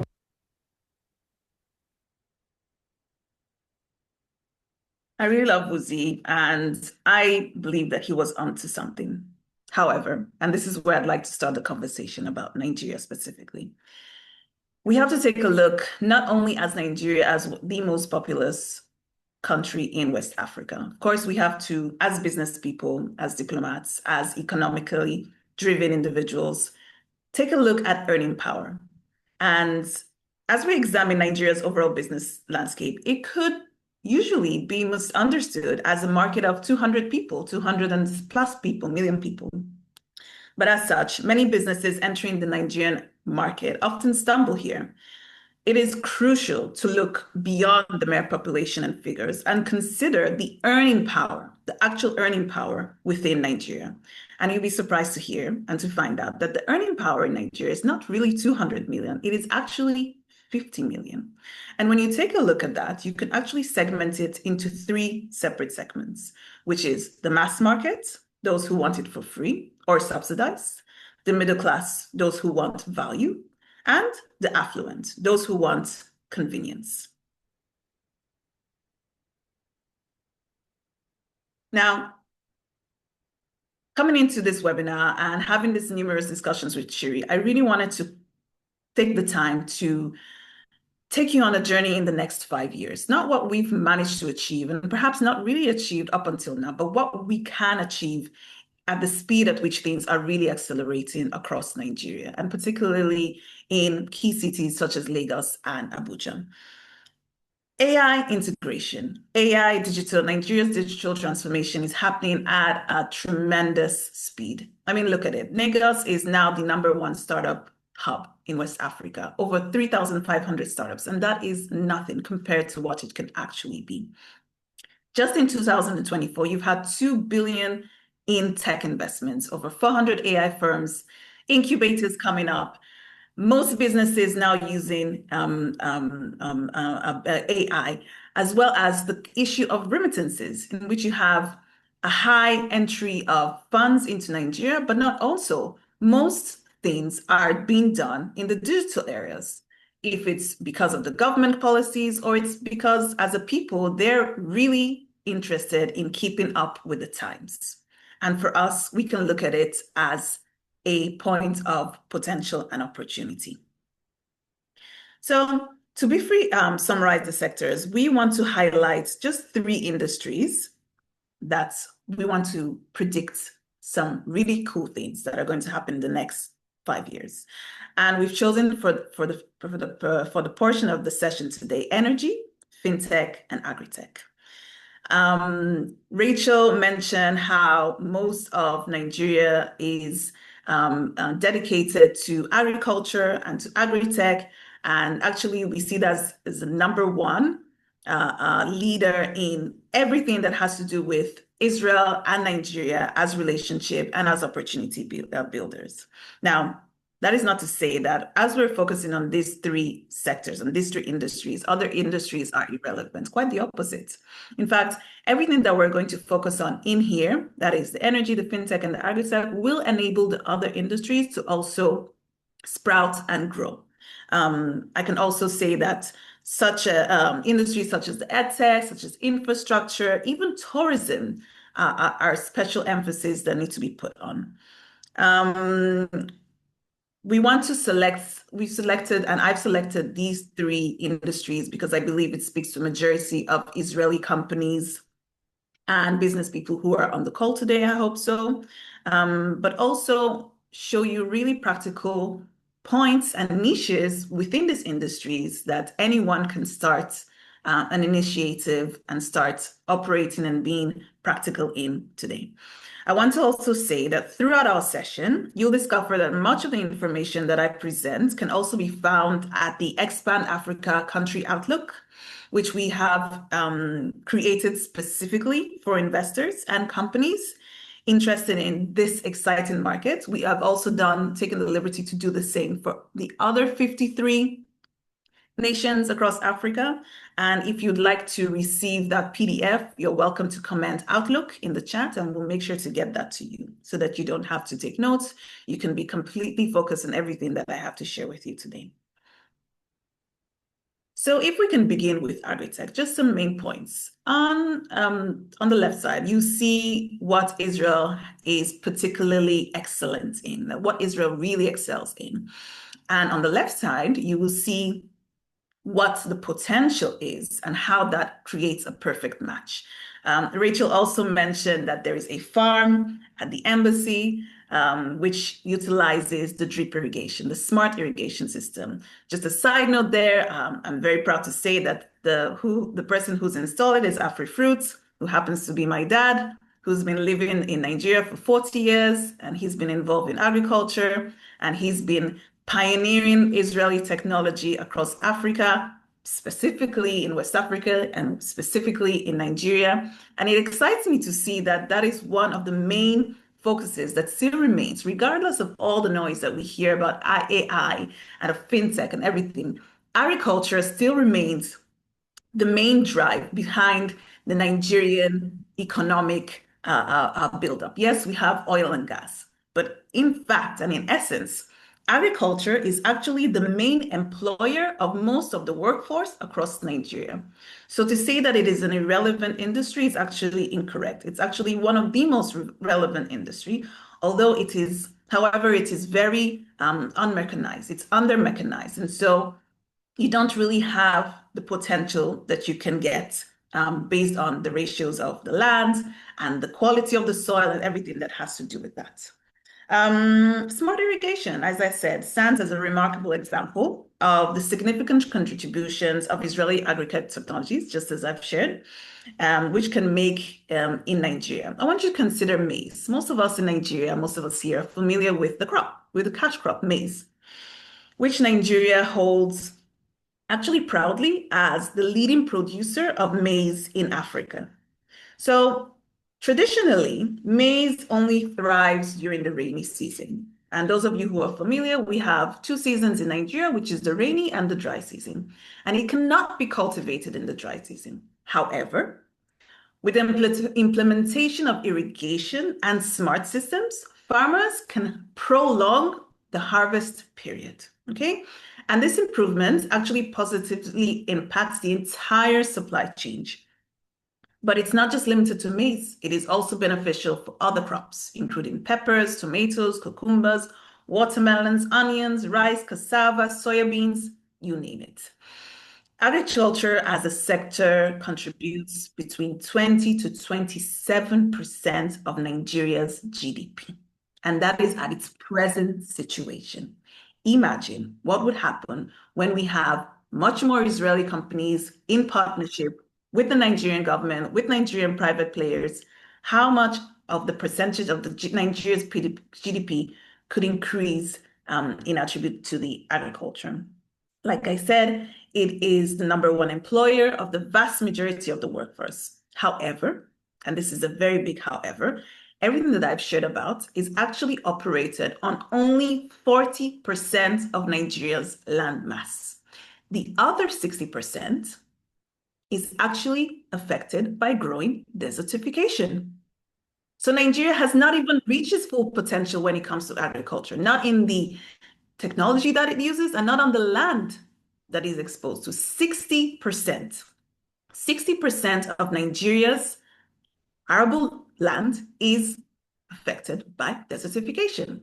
I really love Vusi, and I believe that he was onto something. However, and this is where I'd like to start the conversation about Nigeria specifically. We have to take a look not only as Nigeria as the most populous country in West Africa. Of course, we have to, as business people, as diplomats, as economically driven individuals, take a look at earning power. And as we examine Nigeria's overall business landscape, it could usually be misunderstood as a market of 200 people, 200 and plus people, million people. But as such, many businesses entering the Nigerian market often stumble here. it is crucial to look beyond the mere population and figures and consider the earning power, the actual earning power within Nigeria. And you'll be surprised to hear and to find out that the earning power in Nigeria is not really 200 million, it is actually 50 million. And when you take a look at that, you can actually segment it into 3 separate segments, which is the mass market, those who want it for free or subsidized, the middle class, those who want value, and the affluent, those who want convenience. Now, coming into this webinar and having these numerous discussions with Shiri, I really wanted to take the time to take you on a journey in the next 5 years, not what we've managed to achieve and perhaps not really achieved up until now, but what we can achieve at the speed at which things are really accelerating across Nigeria, and particularly in key cities such as Lagos and Abuja. AI integration, Nigeria's digital transformation is happening at a tremendous speed. I mean, look at it. Lagos is now the #1 startup hub in West Africa, over 3,500 startups, and that is nothing compared to what it can actually be. Just in 2024, you've had 2 billion in tech investments, over 400 AI firms, incubators coming up, most businesses now using AI, as well as the issue of remittances, in which you have a high entry of funds into Nigeria, but not also. Most things are being done in the digital areas. If it's because of the government policies or it's because as a people, they're really interested in keeping up with the times. And for us, we can look at it as a point of potential and opportunity. So to briefly summarize the sectors, we want to highlight just 3 industries that we want to predict some really cool things that are going to happen in the next 5 years. And we've chosen for the portion of the session today, energy, fintech, and agri-tech. Rachel mentioned how most of Nigeria is dedicated to agriculture and to agri-tech. And actually, we see that as the #1 leader in everything that has to do with Israel and Nigeria as relationship and as opportunity builders. Now, that is not to say that as we're focusing on these 3 sectors and these 3 industries, other industries are irrelevant. Quite the opposite. In fact, everything that we're going to focus on in here, that is the energy, the fintech, and the agri-tech, will enable the other industries to also sprout and grow. I can also say that such industries such as the edtech, such as infrastructure, even tourism are special emphasis that need to be put on. We've selected, and I've selected these 3 industries because I believe it speaks to a majority of Israeli companies and business people who are on the call today, I hope so, but also show you really practical points and niches within these industries that anyone can start an initiative and start operating and being practical in today. I want to also say that throughout our session, you'll discover that much of the information that I present can also be found at the ExpandAfrica Country Outlook, which we have created specifically for investors and companies interested in this exciting market. We have also taken the liberty to do the same for the other 53 nations across Africa. And if you'd like to receive that PDF, you're welcome to comment Outlook in the chat, and we'll make sure to get that to you so that you don't have to take notes. You can be completely focused on everything that I have to share with you today. So if we can begin with agri-tech, just some main points. On the left side, you see what Israel is particularly excellent in, what Israel really excels in. And on the left side, you will see what the potential is and how that creates a perfect match. Rachel also mentioned that there is a farm at the embassy, which utilizes the drip irrigation, the smart irrigation system. Just a side note there, I'm very proud to say that the person who's installed it is AfriFruits, who happens to be my dad, who's been living in Nigeria for 40 years, and he's been involved in agriculture, and he's been pioneering Israeli technology across Africa, specifically in West Africa and specifically in Nigeria. And it excites me to see that that is one of the main focuses that still remains, regardless of all the noise that we hear about AI and of fintech and everything. Agriculture still remains the main drive behind the Nigerian economic buildup. Yes, we have oil and gas, but in fact and in essence, agriculture is actually the main employer of most of the workforce across Nigeria. So to say that it is an irrelevant industry is actually incorrect. It's actually one of the most relevant industry, although it is, however, it is very unmechanized. It's under-mechanized. And so you don't really have the potential that you can get based on the ratios of the land and the quality of the soil and everything that has to do with that. Smart irrigation, as I said, stands as a remarkable example of the significant contributions of Israeli agricultural technologies, just as I've shared, which can make in Nigeria. I want you to consider maize. Most of us in Nigeria, most of us here are familiar with the crop, with the cash crop, maize, which Nigeria holds actually proudly as the leading producer of maize in Africa. So traditionally, maize only thrives during the rainy season. And those of you who are familiar, we have two seasons in Nigeria, which is the rainy and the dry season. And it cannot be cultivated in the dry season. However, with the implementation of irrigation and smart systems, farmers can prolong the harvest period, okay? And this improvement actually positively impacts the entire supply chain. But it's not just limited to maize. It is also beneficial for other crops, including peppers, tomatoes, cucumbers, watermelons, onions, rice, cassava, soybeans, you name it. Agriculture as a sector contributes between 20 to 27% of Nigeria's GDP. And that is at its present situation. Imagine what would happen when we have much more Israeli companies in partnership with the Nigerian government, with Nigerian private players, how much of the percentage of Nigeria's GDP could increase in attribute to the agriculture. Like I said, it is the #1 employer of the vast majority of the workforce. However, and this is a very big however, everything that I've shared about is actually operated on only 40% of Nigeria's land mass. The other 60% is actually affected by growing desertification. So Nigeria has not even reached its full potential when it comes to agriculture, not in the technology that it uses and not on the land that is exposed to. 60% of Nigeria's arable land is affected by desertification.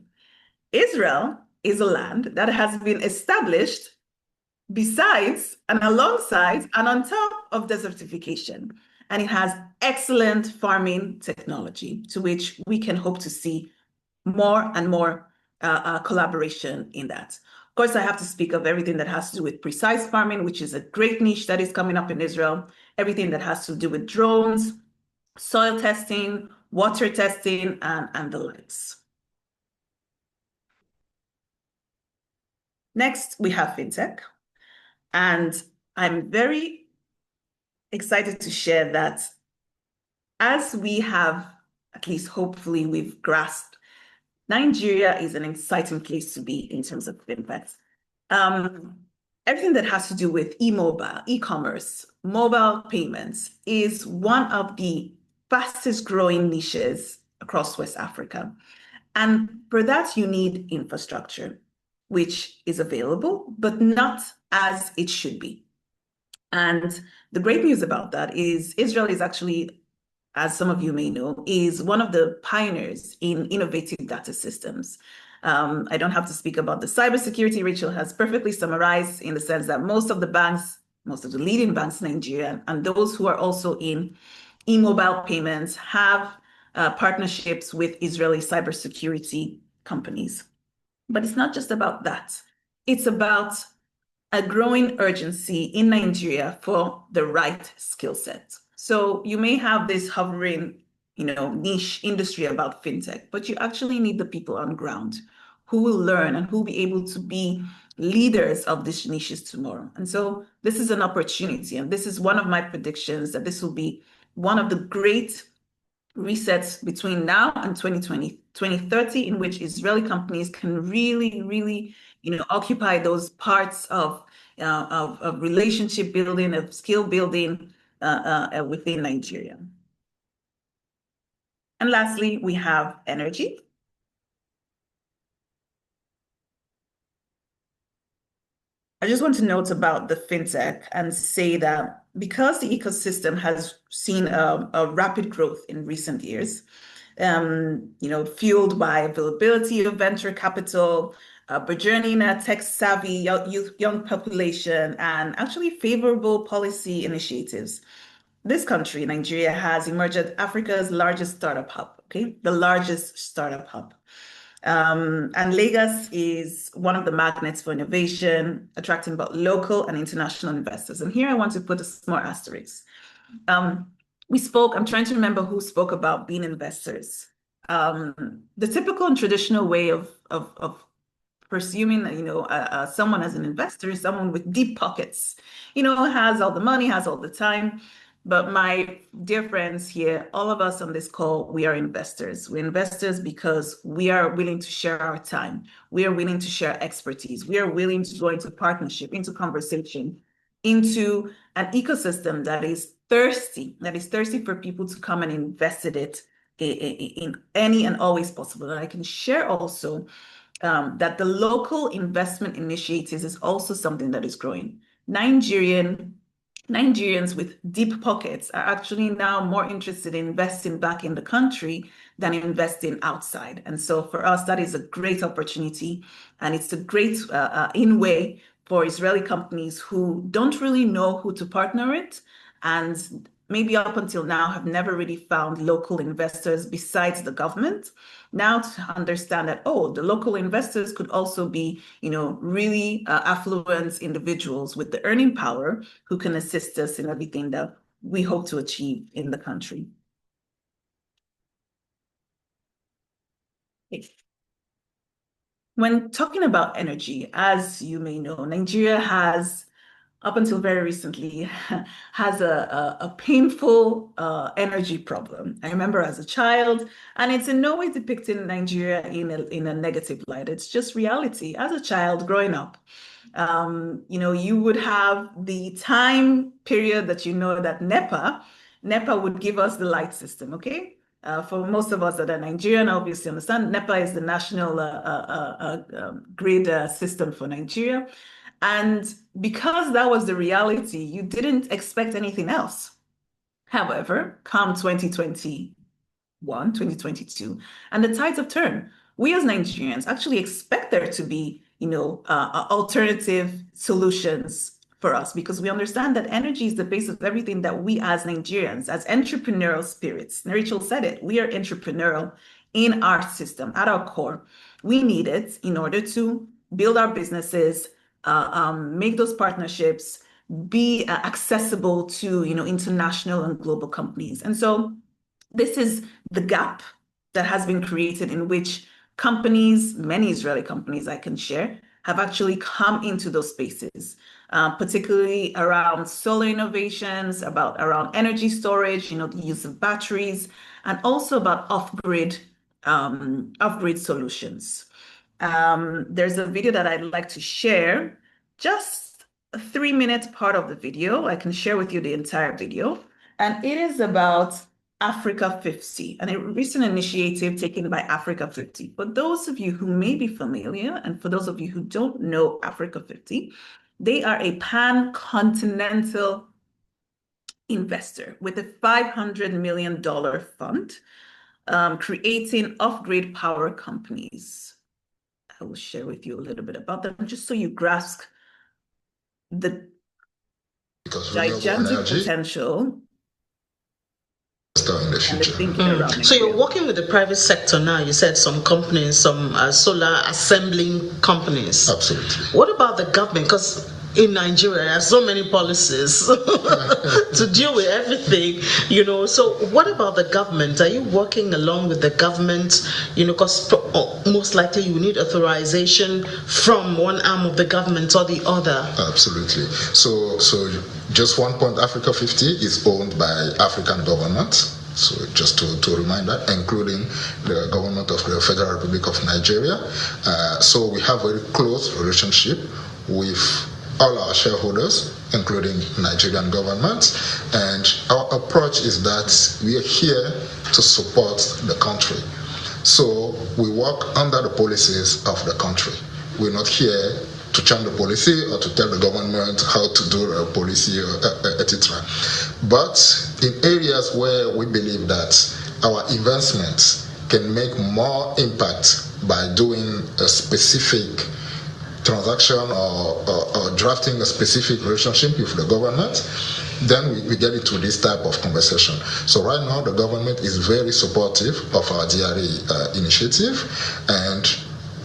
Israel is a land that has been established besides and alongside and on top of desertification. And it has excellent farming technology to which we can hope to see more and more collaboration in that. Of course, I have to speak of everything that has to do with precise farming, which is a great niche that is coming up in Israel, everything that has to do with drones, soil testing, water testing, and the likes. Next, we have fintech. And I'm very excited to share that as we have, at least hopefully we've grasped, Nigeria is an exciting place to be in terms of fintech. Everything that has to do with e-mobile, e-commerce, mobile payments is one of the fastest growing niches across West Africa. And for that, you need infrastructure, which is available, but not as it should be. And the great news about that is Israel is actually, as some of you may know, is one of the pioneers in innovative data systems. I don't have to speak about the cybersecurity. Rachel has perfectly summarized in the sense that most of the banks, most of the leading banks in Nigeria, and those who are also in e-mobile payments have partnerships with Israeli cybersecurity companies. But it's not just about that. It's about a growing urgency in Nigeria for the right skill set. So you may have this hovering, niche industry about fintech, but you actually need the people on ground who will learn and who will be able to be leaders of these niches tomorrow. And so this is an opportunity, and this is one of my predictions, that this will be one of the great resets between now and 2030, in which Israeli companies can really, occupy those parts of relationship building, of skill building within Nigeria. And lastly, we have energy. I just want to note about the fintech and say that because the ecosystem has seen a rapid growth in recent years, fueled by availability of venture capital, burgeoning a tech-savvy young population, and actually favorable policy initiatives, this country, Nigeria, has emerged as Africa's largest startup hub, okay? The largest startup hub. And Lagos is one of the magnets for innovation, attracting both local and international investors. And here I want to put a small asterisk. I'm trying to remember who spoke about being investors. The typical and traditional way of presuming, someone as an investor is someone with deep pockets, has all the money, has all the time. But my dear friends here, all of us on this call, we are investors. We're investors because we are willing to share our time. We are willing to share expertise. We are willing to go into partnership, into conversation, into an ecosystem that is thirsty for people to come and invest in it in any and always possible. And I can share also that the local investment initiatives is also something that is growing. Nigerians with deep pockets are actually now more interested in investing back in the country than investing outside. And so for us, that is a great opportunity. And it's a great in-way for Israeli companies who don't really know who to partner with, and maybe up until now have never really found local investors besides the government. Now to understand that, the local investors could also be, really affluent individuals with the earning power who can assist us in everything that we hope to achieve in the country. When talking about energy, as you may know, Nigeria has, up until very recently, has a painful energy problem. I remember as a child, and it's in no way depicting Nigeria in a negative light. It's just reality. As a child growing up, you would have the time period that that NEPA would give us the light system, okay? For most of us that are Nigerian, obviously understand, NEPA is the national grid system for Nigeria. And because that was the reality, you didn't expect anything else. However, come 2021, 2022, and the tides have turned. We as Nigerians actually expect there to be, alternative solutions for us, because we understand that energy is the base of everything that we as Nigerians, as entrepreneurial spirits, Rachel said it, we are entrepreneurial in our system, at our core. We need it in order to build our businesses, make those partnerships, be accessible to international and global companies. And so this is the gap that has been created, in which companies, many Israeli companies I can share, have actually come into those spaces, particularly around solar innovations, around energy storage, the use of batteries, and also about off-grid solutions. There's a video that I'd like to share, just a 3-minute part of the video. I can share with you the entire video. And it is about Africa 50, and a recent initiative taken by Africa 50. For those of you who may be familiar, and for those of you who don't know Africa 50, they are a pan-continental investor with a $500 million fund, creating off-grid power companies. I will share with you a little bit about them, just so you grasp the gigantic potential in the future. So you're working with the private sector now. You said some companies, some solar assembling companies. Absolutely. What about the government? Because in Nigeria, there are so many policies to deal with everything, So what about the government? Are you working along with the government? Because most likely you need authorization from one arm of the government or the other. Absolutely. So just one point, Africa 50 is owned by African governments. So just to remind that, including the government of the Federal Republic of Nigeria. So we have a very close relationship with all our shareholders, including Nigerian government. And our approach is that we are here to support the country. So we work under the policies of the country. We're not here to change the policy or to tell the government how to do a policy, etc. But in areas where we believe that our investments can make more impact by doing a specific transaction or drafting a specific relationship with the government, then we get into this type of conversation. So right now, the government is very supportive of our DRE initiative, and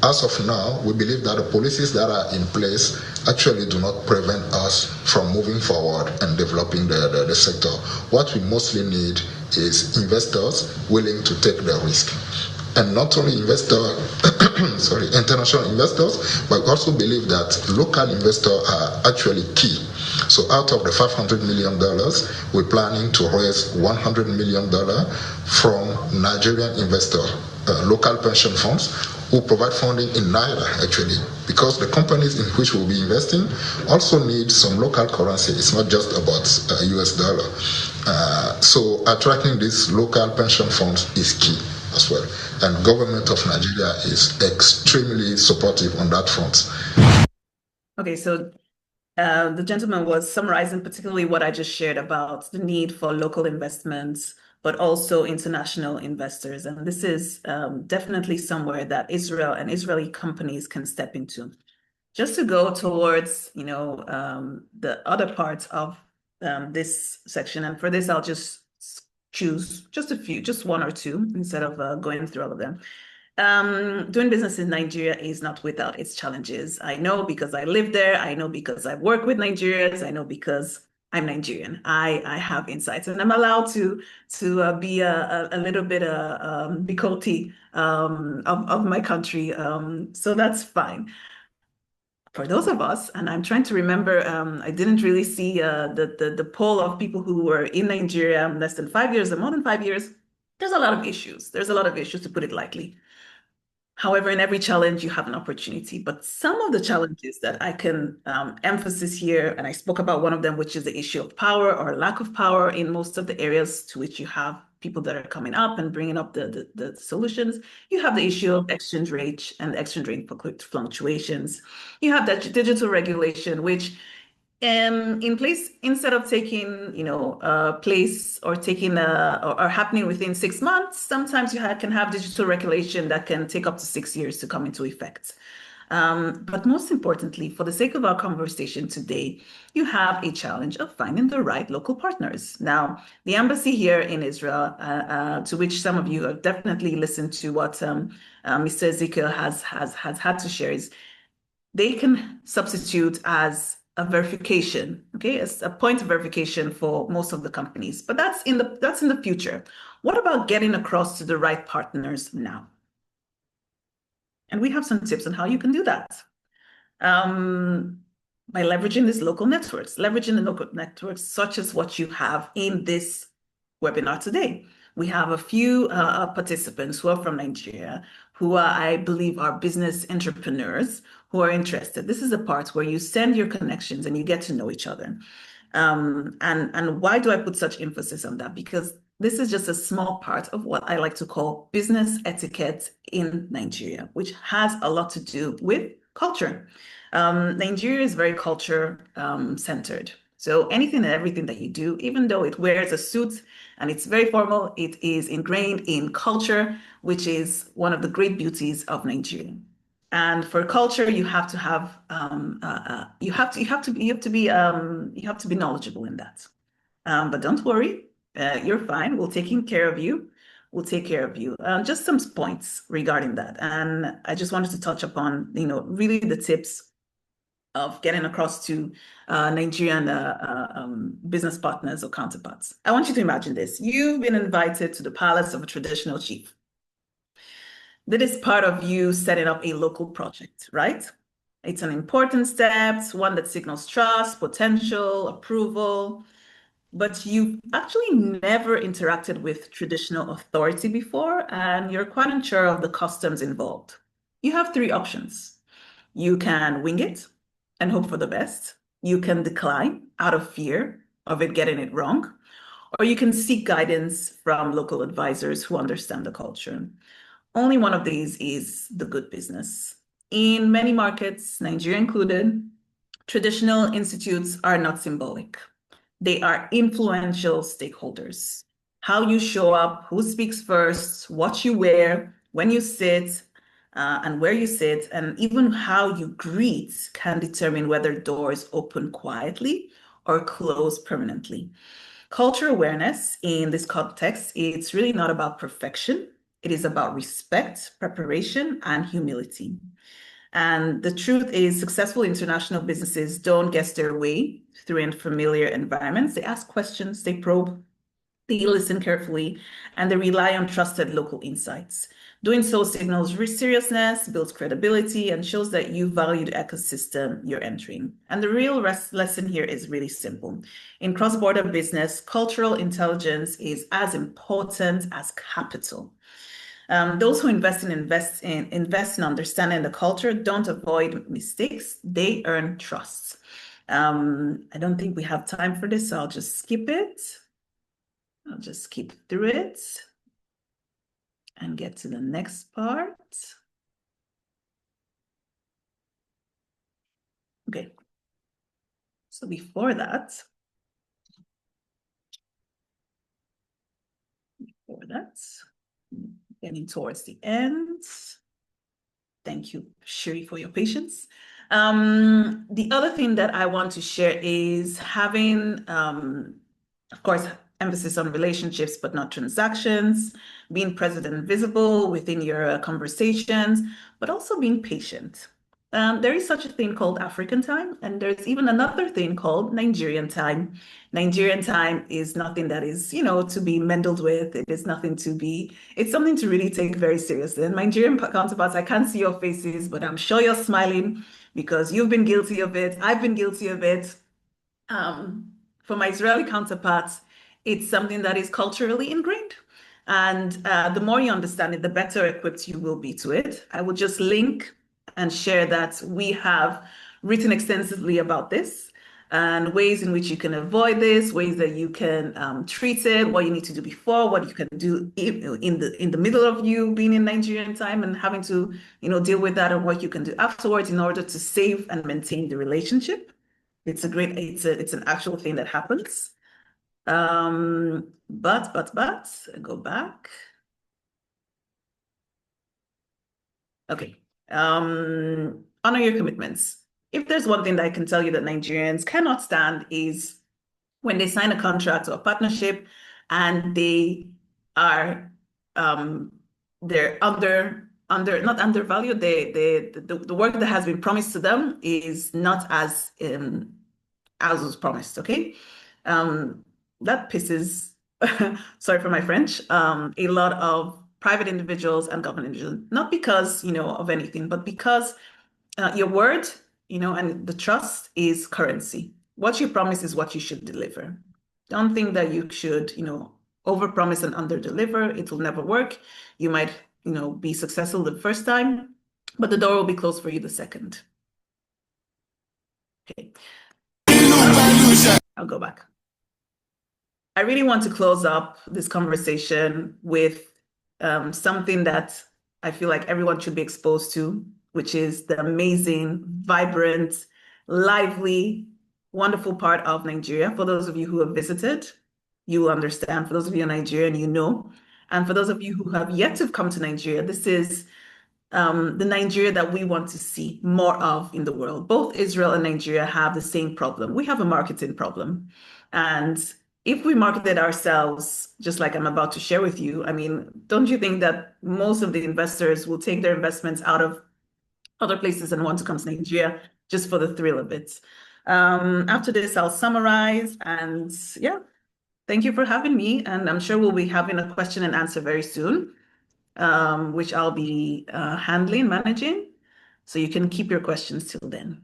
as of now, we believe that the policies that are in place actually do not prevent us from moving forward and developing the sector. What we mostly need is investors willing to take the risk. And not only international investors, but also believe that local investors are actually key. So out of the $500 million, we're planning to raise $100 million from Nigerian investors, local pension funds, who provide funding in Naira, actually, because the companies in which we'll be investing also need some local currency. It's not just about US dollar. So attracting these local pension funds is key as well. And government of Nigeria is extremely supportive on that front. Okay, so the gentleman was summarizing particularly what I just shared about the need for local investments, but also international investors. And this is definitely somewhere that Israel and Israeli companies can step into. Just to go towards, the other parts of this section. And for this, I'll just choose just one or two instead of going through all of them. Doing business in Nigeria is not without its challenges. I know because I live there. I know because I work with Nigerians. I know because I'm Nigerian. I have insights, and I'm allowed to be a little bit bikoti of my country. So that's fine. For those of us, and I'm trying to remember, I didn't really see the poll of people who were in Nigeria less than 5 years or more than 5 years. There's a lot of issues. There's a lot of issues, to put it lightly. However, in every challenge, you have an opportunity. But some of the challenges that I can emphasize here, and I spoke about one of them, which is the issue of power or lack of power in most of the areas to which you have people that are coming up and bringing up the solutions. You have the issue of exchange rate and exchange rate fluctuations. You have that digital regulation, which in place, instead of taking, place or taking or happening within 6 months, sometimes you can have digital regulation that can take up to 6 years to come into effect. But most importantly, for the sake of our conversation today, you have a challenge of finding the right local partners. Now, the embassy here in Israel, to which some of you have definitely listened to what Mr. Ezekiel has had to share, is they can substitute as a verification, okay, as a point of verification for most of the companies. But that's in the future. What about getting across to the right partners now? And we have some tips on how you can do that. By leveraging these local networks, such as what you have in this webinar today. We have a few participants who are from Nigeria, who I believe are business entrepreneurs who are interested. This is the part where you send your connections and you get to know each other. And why do I put such emphasis on that? Because this is just a small part of what I like to call business etiquette in Nigeria, which has a lot to do with culture. Nigeria is very culture centered. So anything and everything that you do, even though it wears a suit and it's very formal, it is ingrained in culture, which is one of the great beauties of Nigeria. And for culture, you have to have you have to be knowledgeable in that. But don't worry, you're fine. We'll take care of you. We'll take care of you. Just some points regarding that, and I just wanted to touch upon really the tips of getting across to Nigerian business partners or counterparts. I want you to imagine this. You've been invited to the palace of a traditional chief. That is part of you setting up a local project, right? It's an important step, one that signals trust, potential, approval, but you've actually never interacted with traditional authority before, and you're quite unsure of the customs involved. You have three options. You can wing it and hope for the best. You can decline out of fear of it getting it wrong, or you can seek guidance from local advisors who understand the culture. Only one of these is the good business. In many markets, Nigeria included, traditional institutes are not symbolic. They are influential stakeholders. How you show up, who speaks first, what you wear, when you sit, and where you sit, and even how you greet can determine whether doors open quietly or close permanently. Culture awareness in this context, it's really not about perfection. It is about respect, preparation, and humility. And the truth is, successful international businesses don't guess their way through unfamiliar environments. They ask questions, they probe, they listen carefully, and they rely on trusted local insights. Doing so signals seriousness, builds credibility, and shows that you value the ecosystem you're entering. And the real lesson here is really simple. In cross-border business, cultural intelligence is as important as capital. Those who invest in understanding the culture don't avoid mistakes, they earn trust. I don't think we have time for this, so I'll just skip it. I'll just skip through it and get to the next part. Okay, so before that, getting towards the end. Thank you, Shiri, for your patience. The other thing that I want to share is having, of course, emphasis on relationships, but not transactions, being present and visible within your conversations, but also being patient. There is such a thing called African time, and there's even another thing called Nigerian time. Nigerian time is nothing that is, to be meddled with. It is nothing to be, it's something to really take very seriously. And Nigerian counterparts, I can't see your faces, but I'm sure you're smiling because you've been guilty of it. I've been guilty of it. For my Israeli counterparts, it's something that is culturally ingrained. And the more you understand it, the better equipped you will be to it. I will just link and share that we have written extensively about this and ways in which you can avoid this, ways that you can treat it, what you need to do before, what you can do in the middle of you being in Nigerian time and having to deal with that, and what you can do afterwards in order to save and maintain the relationship. It's an actual thing that happens. But go back. Okay. Honor your commitments. If there's one thing that I can tell you that Nigerians cannot stand is when they sign a contract or a partnership and they are they're not undervalued. The work that has been promised to them is not as was promised. Okay, that pisses. Sorry for my French. A lot of private individuals and government individuals, not because of anything, but because your word, and the trust is currency. What you promise is what you should deliver. Don't think that you should, overpromise and underdeliver. It will never work. You might, be successful the first time, but the door will be closed for you the second. Okay. I'll go back. I really want to close up this conversation with something that I feel like everyone should be exposed to, which is the amazing, vibrant, lively, wonderful part of Nigeria. For those of you who have visited, you will understand. For those of you in Nigeria, you know. And for those of you who have yet to come to Nigeria, this is the Nigeria that we want to see more of in the world. Both Israel and Nigeria have the same problem. We have a marketing problem. And if we marketed ourselves, just like I'm about to share with you, I mean, don't you think that most of the investors will take their investments out of other places and want to come to Nigeria just for the thrill of it. After this, I'll summarize, and yeah, thank you for having me. And I'm sure we'll be having a question and answer very soon, which I'll be managing. So you can keep your questions till then.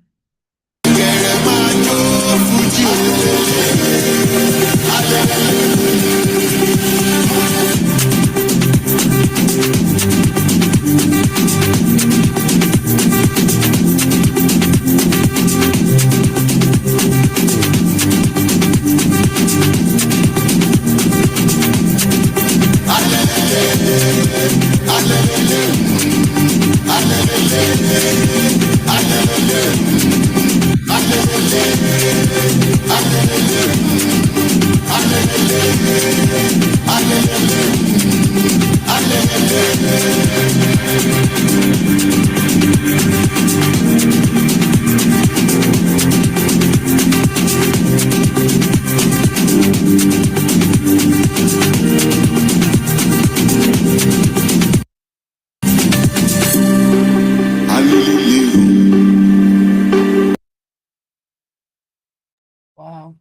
Wow.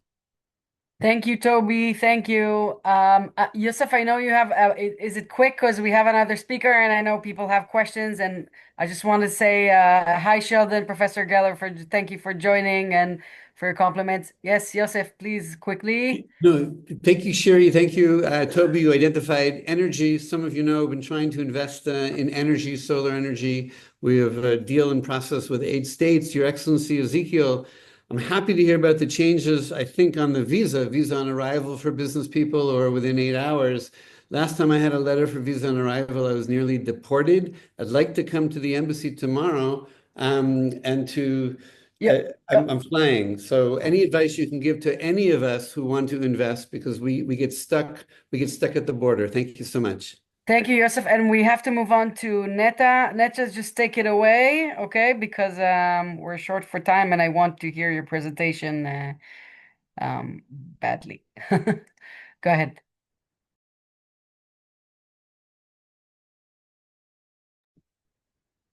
Thank you, Tobi. Thank you. Yusuf, I know you have, is it quick? Because we have another speaker and I know people have questions. And I just want to say hi, Sheldon, Professor Geller, thank you for joining and for your compliments. Yes, Yusuf, please, quickly. No, thank you, Shiri. Thank you, Tobi. You identified energy. Some of you know I've been trying to invest in energy, solar energy. We have a deal in process with 8 states. Your Excellency, Ezekiel, I'm happy to hear about the changes, I think, on the visa on arrival for business people or within 8 hours. Last time I had a letter for visa on arrival, I was nearly deported. I'd like to come to the embassy tomorrow and to, I'm flying. So any advice you can give to any of us who want to invest, because we get stuck at the border. Thank you so much. Thank you, Yosef. And we have to move on to Neta. Neta, just take it away, okay? Because we're short for time and I want to hear your presentation badly. Go ahead.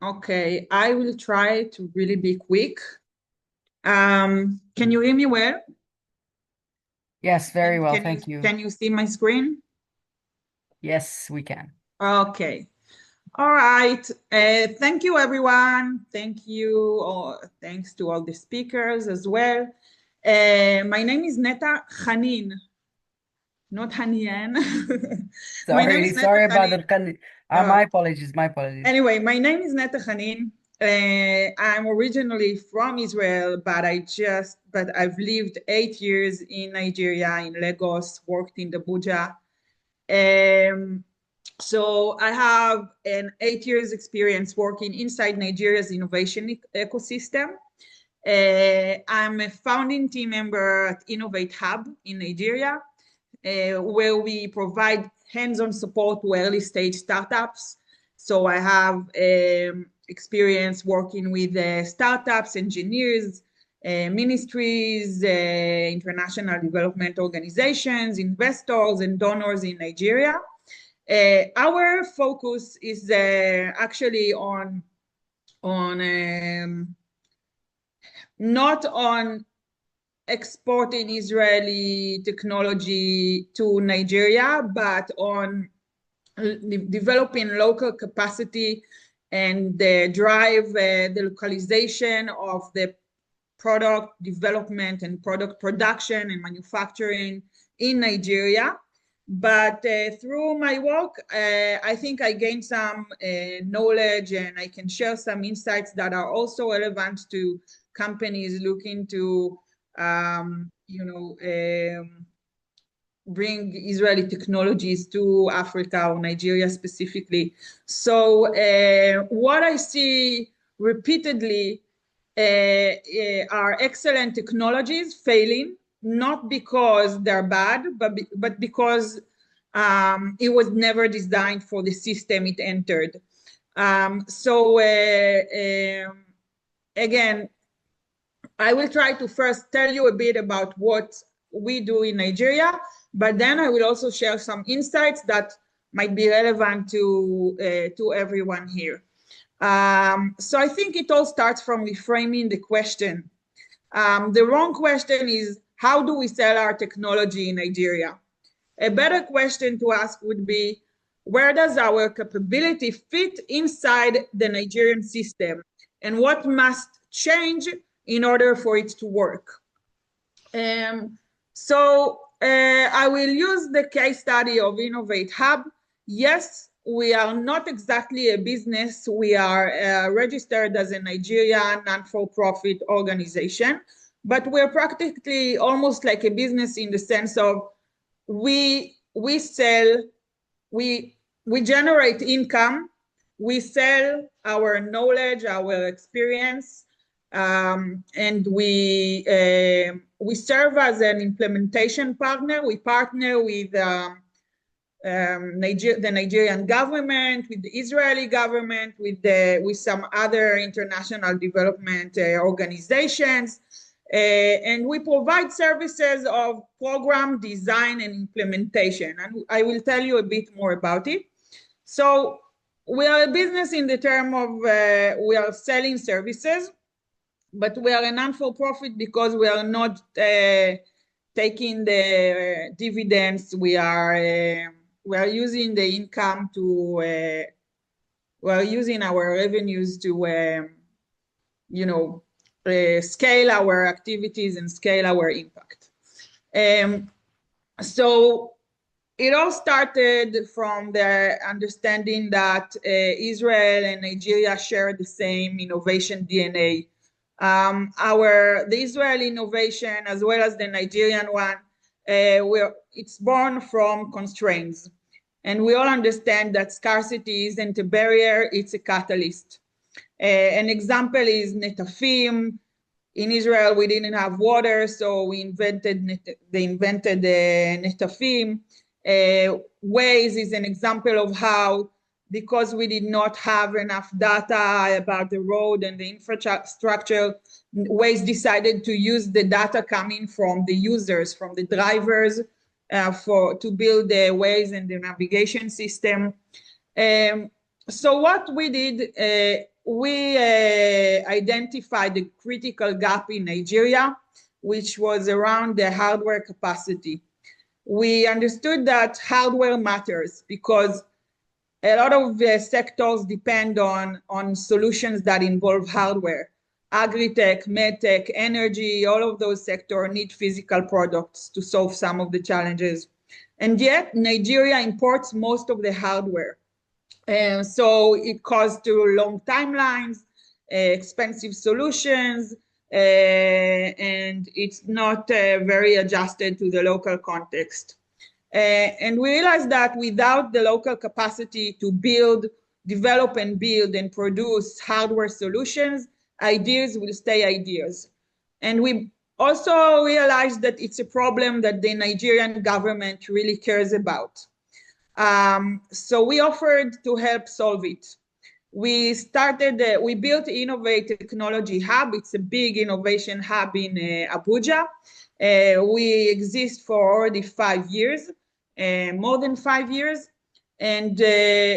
Okay, I will try to really be quick. Can you hear me well? Yes, very well. Thank you. Can you see my screen? Yes, we can. Okay. All right. Thank you, everyone. Thank you. Thanks to all the speakers as well. My name is Neta Hanien, not Hanien. Sorry about that. My apologies. Anyway, my name is Neta Hanien. I'm originally from Israel, but I've lived 8 years in Nigeria, in Lagos, worked in the Abuja. So I have an 8 years experience working inside Nigeria's innovation ecosystem. I'm a founding team member at Innovate Hub in Nigeria, where we provide hands-on support to early stage startups. So I have experience working with startups, engineers, ministries, international development organizations, investors, and donors in Nigeria. Our focus is actually on not on exporting Israeli technology to Nigeria, but on developing local capacity and drive the localization of the product development and product production and manufacturing in Nigeria. But through my work, I think I gained some knowledge and I can share some insights that are also relevant to companies looking to, bring Israeli technologies to Africa or Nigeria specifically. So what I see repeatedly are excellent technologies failing, not because they're bad, but because it was never designed for the system it entered. Again, I will try to first tell you a bit about what we do in Nigeria, but then I will also share some insights that might be relevant to everyone here. So I think it all starts from reframing the question. The wrong question is, how do we sell our technology in Nigeria? A better question to ask would be, where does our capability fit inside the Nigerian system? And what must change in order for it to work? So I will use the case study of Innovate Hub. Yes, we are not exactly a business. We are registered as a Nigerian non-for-profit organization, but we're practically almost like a business in the sense of we sell, we generate income, we sell our knowledge, our experience, and we serve as an implementation partner. We partner with the Nigerian government, with the Israeli government, with some other international development organizations, and we provide services of program design and implementation. And I will tell you a bit more about it. So we are a business in the term of we are selling services, but we are a non-for-profit because we are not taking the dividends. We are using the income to, we are using our revenues to, scale our activities and scale our impact. So it all started from the understanding that Israel and Nigeria share the same innovation DNA. The Israeli innovation, as well as the Nigerian one, it's born from constraints. And we all understand that scarcity isn't a barrier, it's a catalyst. An example is Neta. In Israel, we didn't have water, so we invented Neta. Waze is an example of how, because we did not have enough data about the road and the infrastructure, Waze decided to use the data coming from the users, from the drivers, to build the Waze and the navigation system. So what we did, we identified the critical gap in Nigeria, which was around the hardware capacity. We understood that hardware matters because a lot of sectors depend on solutions that involve hardware. Agri-tech, medtech, energy, all of those sectors need physical products to solve some of the challenges. And yet, Nigeria imports most of the hardware. So it caused to long timelines, expensive solutions, and it's not very adjusted to the local context. And we realized that without the local capacity to develop and build and produce hardware solutions, ideas will stay ideas. And we also realized that it's a problem that the Nigerian government really cares about. So we offered to help solve it. We built Innovate Technology Hub. It's a big innovation hub in Abuja. We exist for already 5 years, more than 5 years. And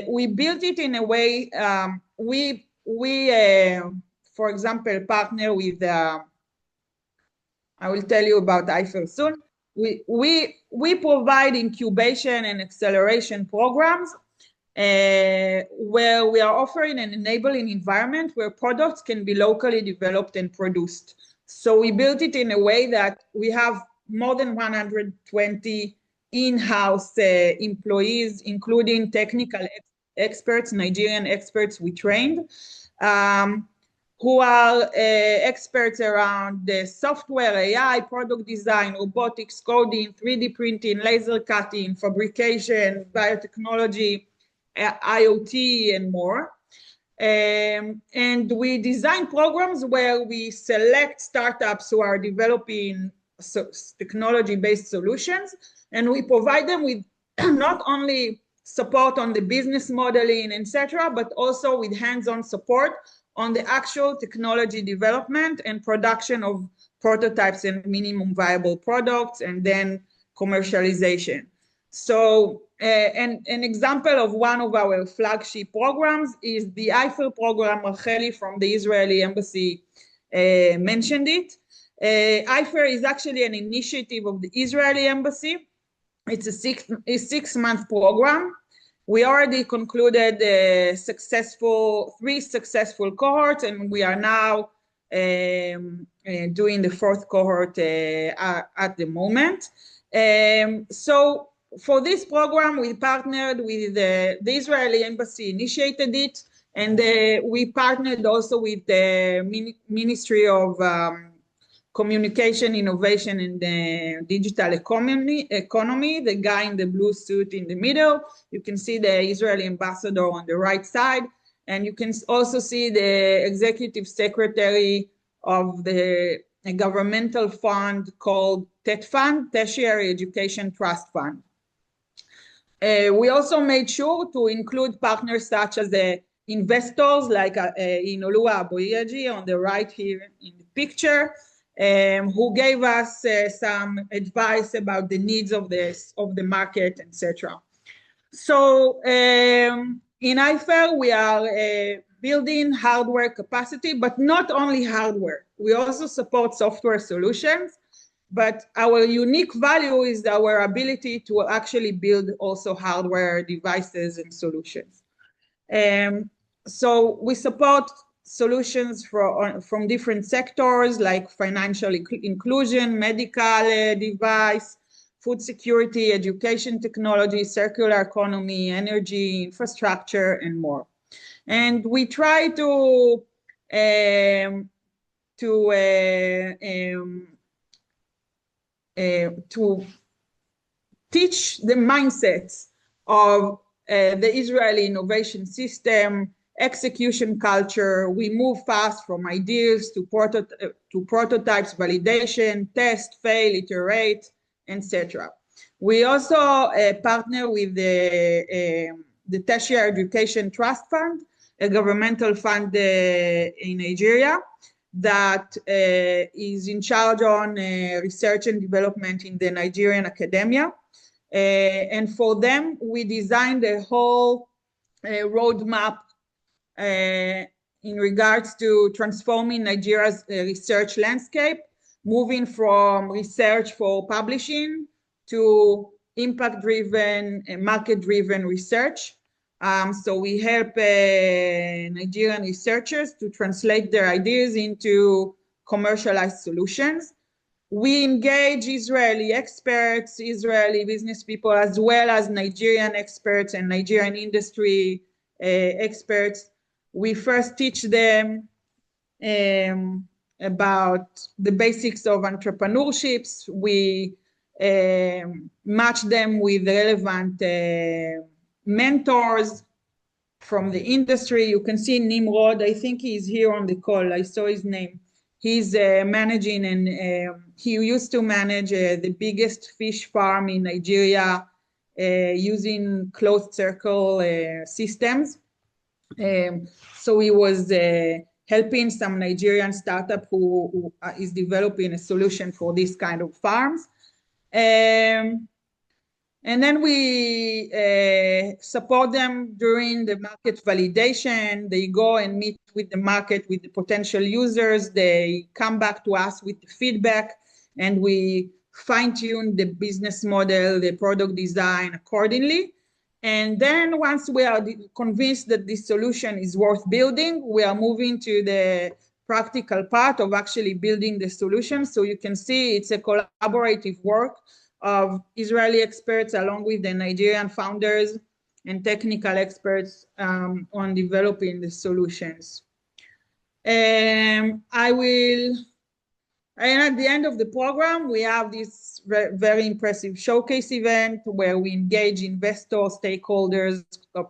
we built it in a way, for example, partner with, I will tell you about IFER soon. We provide incubation and acceleration programs where we are offering an enabling environment where products can be locally developed and produced. So we built it in a way that we have more than 120 in-house employees, including technical experts, Nigerian experts we trained, who are experts around the software, AI, product design, robotics, coding, 3D printing, laser cutting, fabrication, biotechnology, IoT, and more. And we design programs where we select startups who are developing technology-based solutions, and we provide them with not only support on the business modeling, etc., but also with hands-on support on the actual technology development and production of prototypes and minimum viable products, and then commercialization. So an example of one of our flagship programs is the IFER program. Racheli from the Israeli Embassy mentioned it. IFER is actually an initiative of the Israeli Embassy. It's a six-month program. We already concluded three successful cohorts, and we are now doing the fourth cohort at the moment. So for this program, we partnered with the Israeli Embassy, initiated it, and we partnered also with the Ministry of Communication, Innovation, and Digital Economy, the guy in the blue suit in the middle. You can see the Israeli ambassador on the right side, and you can also see the executive secretary of the governmental fund called TET Fund, Tertiary Education Trust Fund. We also made sure to include partners such as the investors like Inolua Aboyeji on the right here in the picture, who gave us some advice about the needs of the market, etc. So in IFER, we are building hardware capacity, but not only hardware. We also support software solutions, but our unique value is our ability to actually build also hardware devices and solutions. So we support solutions from different sectors like financial inclusion, medical device, food security, education technology, circular economy, energy, infrastructure, and more. And we try to teach the mindsets of the Israeli innovation system, execution culture. We move fast from ideas to prototypes, validation, test, fail, iterate, etc. We also partner with the Tertiary Education Trust Fund, a governmental fund in Nigeria that is in charge on research and development in the Nigerian academia. And for them, we designed a whole roadmap in regards to transforming Nigeria's research landscape, moving from research for publishing to impact-driven and market-driven research. So we help Nigerian researchers to translate their ideas into commercialized solutions. We engage Israeli experts, Israeli business people, as well as Nigerian experts and Nigerian industry experts. We first teach them about the basics of entrepreneurship. We match them with relevant mentors from the industry. You can see Nimrod. I think he's here on the call. I saw his name. He's managing, and he used to manage the biggest fish farm in Nigeria using closed circle systems. So he was helping some Nigerian startup who is developing a solution for this kind of farms. And then we support them during the market validation. They go and meet with the market, with the potential users. They come back to us with the feedback, and we fine-tune the business model, the product design accordingly. And then once we are convinced that this solution is worth building, we are moving to the practical part of actually building the solution. So you can see it's a collaborative work of Israeli experts along with the Nigerian founders and technical experts on developing the solutions. And at the end of the program, we have this very impressive showcase event where we engage investors, stakeholders,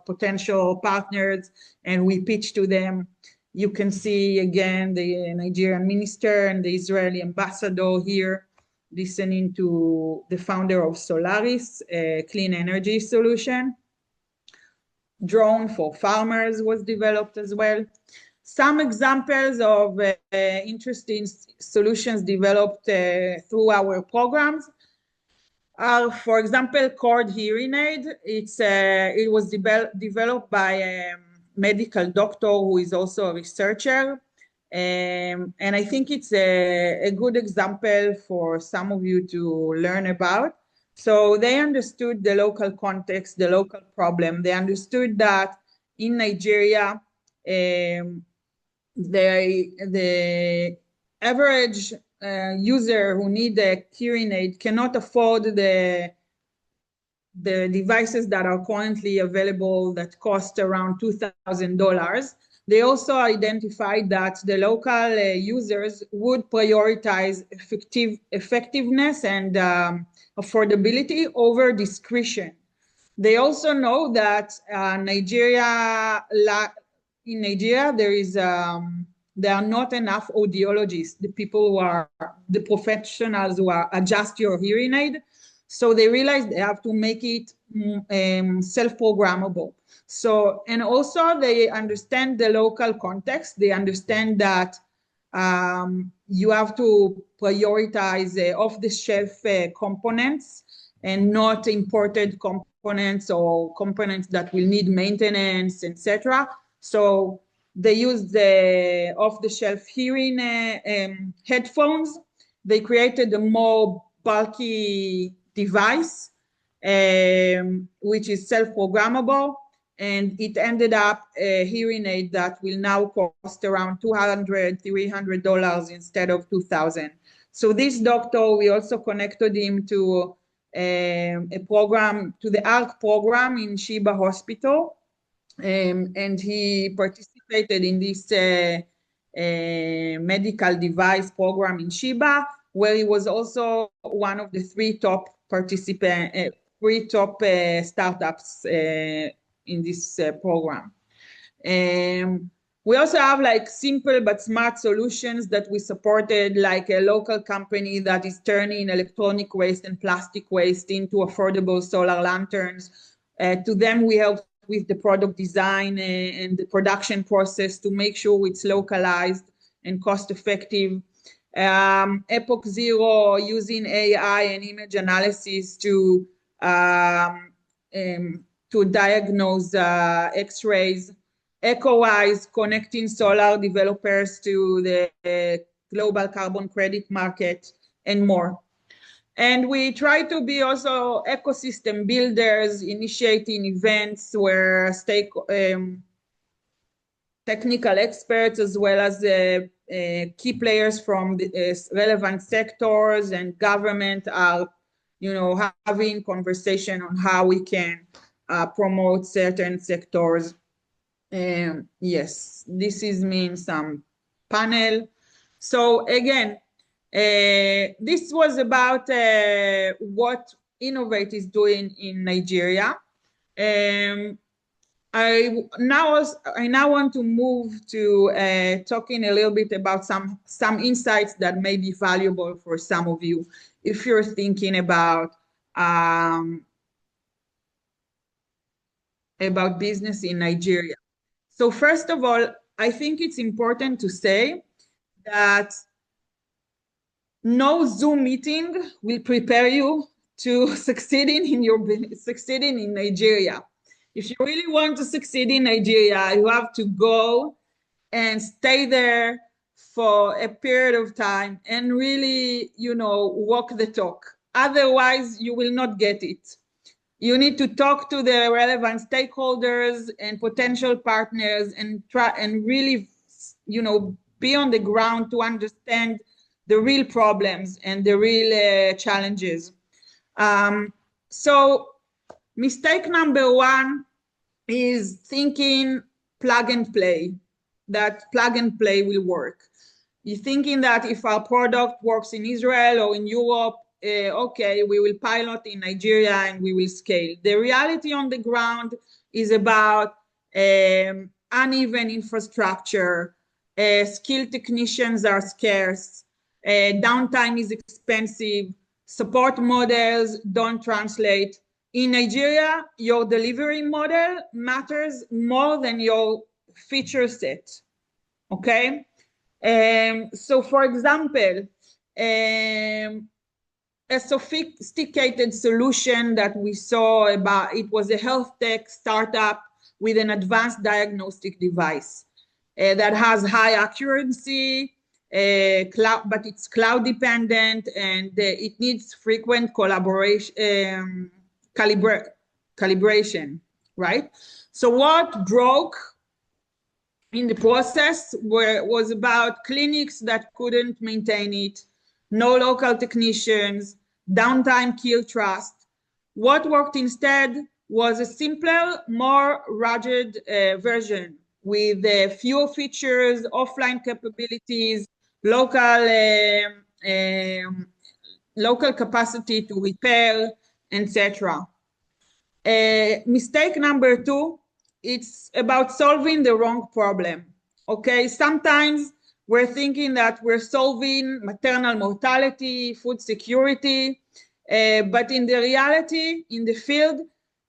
potential partners, and we pitch to them. You can see again the Nigerian minister and the Israeli ambassador here listening to the founder of Solaris, a clean energy solution. Drone for farmers was developed as well. Some examples of interesting solutions developed through our programs. are, for example, cord hearing aid. It was developed by a medical doctor who is also a researcher. And I think it's a good example for some of you to learn about. So they understood the local context, the local problem. They understood that in Nigeria, the average user who need a hearing aid cannot afford the devices that are currently available that cost around $2,000. They also identified that the local users would prioritize effectiveness and affordability over discretion. They also know that in Nigeria, there are not enough audiologists, the professionals who adjust your hearing aid. So they realized they have to make it self-programmable. So, and also they understand the local context. They understand that you have to prioritize off-the-shelf components and not imported components or components that will need maintenance, etc. So they use the off-the-shelf hearing headphones. They created a more bulky device, which is self-programmable, and it ended up a hearing aid that will now cost around $200, $300 instead of $2,000. So this doctor, we also connected him to a program, to the ARC program in Sheba Hospital, and he participated in this medical device program in Sheba, where he was also one of the three top startups in this program. We also have like simple but smart solutions that we supported, like a local company that is turning electronic waste and plastic waste into affordable solar lanterns. To them, we help with the product design and the production process to make sure it's localized and cost effective. Epoch Zero using AI and image analysis to diagnose X-rays. EcoWise connecting solar developers to the global carbon credit market, and more. And we try to be also ecosystem builders, initiating events where technical experts as well as key players from the relevant sectors and government are, having conversation on how we can promote certain sectors. Yes, this is me in some panel. So again, this was about what Innovate is doing in Nigeria. I now want to move to talking a little bit about some insights that may be valuable for some of you if you're thinking about business in Nigeria. So first of all, I think it's important to say that no Zoom meeting will prepare you to succeeding in Nigeria. If you really want to succeed in Nigeria, you have to go and stay there for a period of time and really, walk the talk. Otherwise, you will not get it. You need to talk to the relevant stakeholders and potential partners and try and really, be on the ground to understand the real problems and the real challenges. So mistake number one is thinking plug and play, that plug and play will work. You're thinking that if our product works in Israel or in Europe, okay, we will pilot in Nigeria and we will scale. The reality on the ground is about uneven infrastructure, skilled technicians are scarce, downtime is expensive, support models don't translate. In Nigeria, your delivery model matters more than your feature set, okay? So for example, a sophisticated solution that we saw about, it was a health tech startup with an advanced diagnostic device that has high accuracy, but it's cloud dependent, and it needs frequent collaboration, calibration, right? So what broke in the process was about clinics that couldn't maintain it, no local technicians, downtime killed trust. What worked instead was a simpler, more rugged version with fewer features, offline capabilities, local capacity to repair, etc. Mistake number 2, it's about solving the wrong problem. Okay, sometimes we're thinking that we're solving maternal mortality, food security, but in the reality, in the field,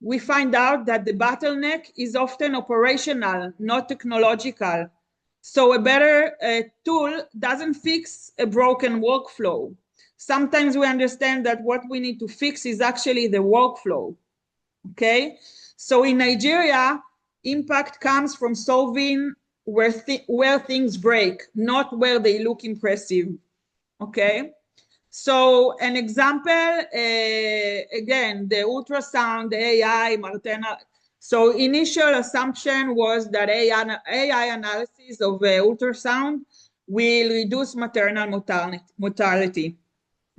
we find out that the bottleneck is often operational, not technological. So a better tool doesn't fix a broken workflow. Sometimes we understand that what we need to fix is actually the workflow. Okay, so in Nigeria, impact comes from solving where things break, not where they look impressive. Okay, so an example, again, the ultrasound, the AI, maternal. So initial assumption was that AI analysis of ultrasound will reduce maternal mortality.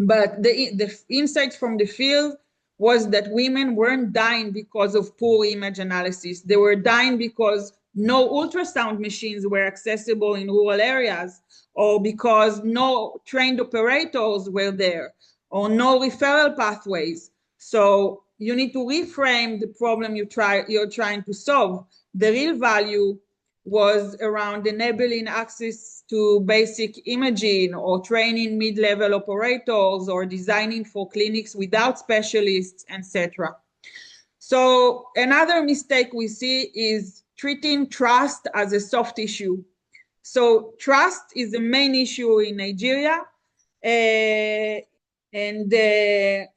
But the insights from the field was that women weren't dying because of poor image analysis. They were dying because no ultrasound machines were accessible in rural areas, or because no trained operators were there, or no referral pathways. So you need to reframe the problem you're trying to solve. The real value was around enabling access to basic imaging, or training mid-level operators, or designing for clinics without specialists, etc. So another mistake we see is treating trust as a soft issue. So trust is the main issue in Nigeria, and then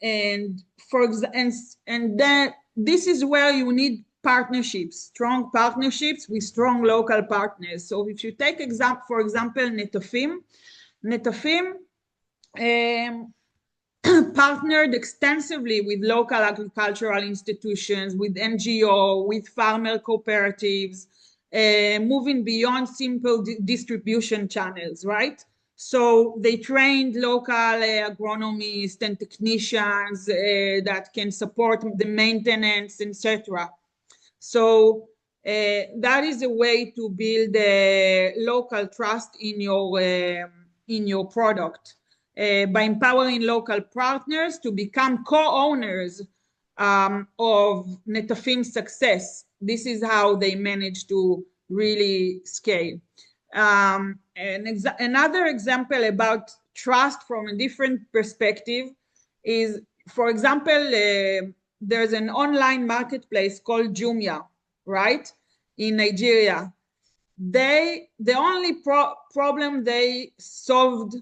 this is where you need partnerships, strong partnerships with strong local partners. So if you take for example, Netafim partnered extensively with local agricultural institutions, with NGO, with farmer cooperatives, moving beyond simple distribution channels, right? So they trained local agronomists and technicians that can support the maintenance, etc. So that is a way to build local trust in your product, by empowering local partners to become co-owners of Netafim's success. This is how they manage to really scale. Another example about trust from a different perspective is, for example, there's an online marketplace called Jumia, right, in Nigeria. The only problem they solved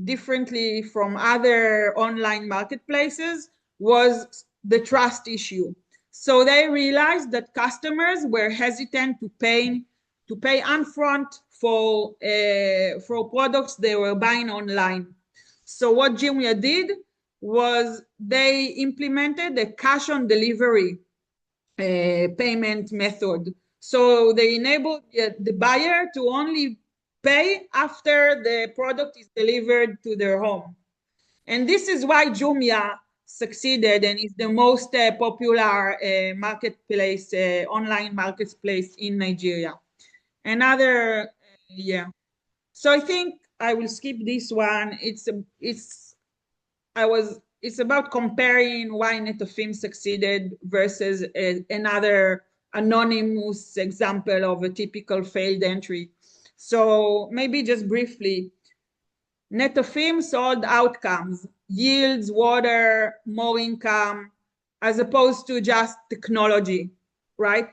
differently from other online marketplaces was the trust issue. So they realized that customers were hesitant to pay upfront for products they were buying online. So what Jumia did was they implemented a cash on delivery payment method. So they enabled the buyer to only pay after the product is delivered to their home. And this is why Jumia succeeded and is the most popular marketplace, online marketplace in Nigeria. Another, So I think I will skip this one. It's about comparing why Netafim succeeded versus another anonymous example of a typical failed entry. So maybe just briefly, Netafim sold outcomes, yields, water, more income, as opposed to just technology, right?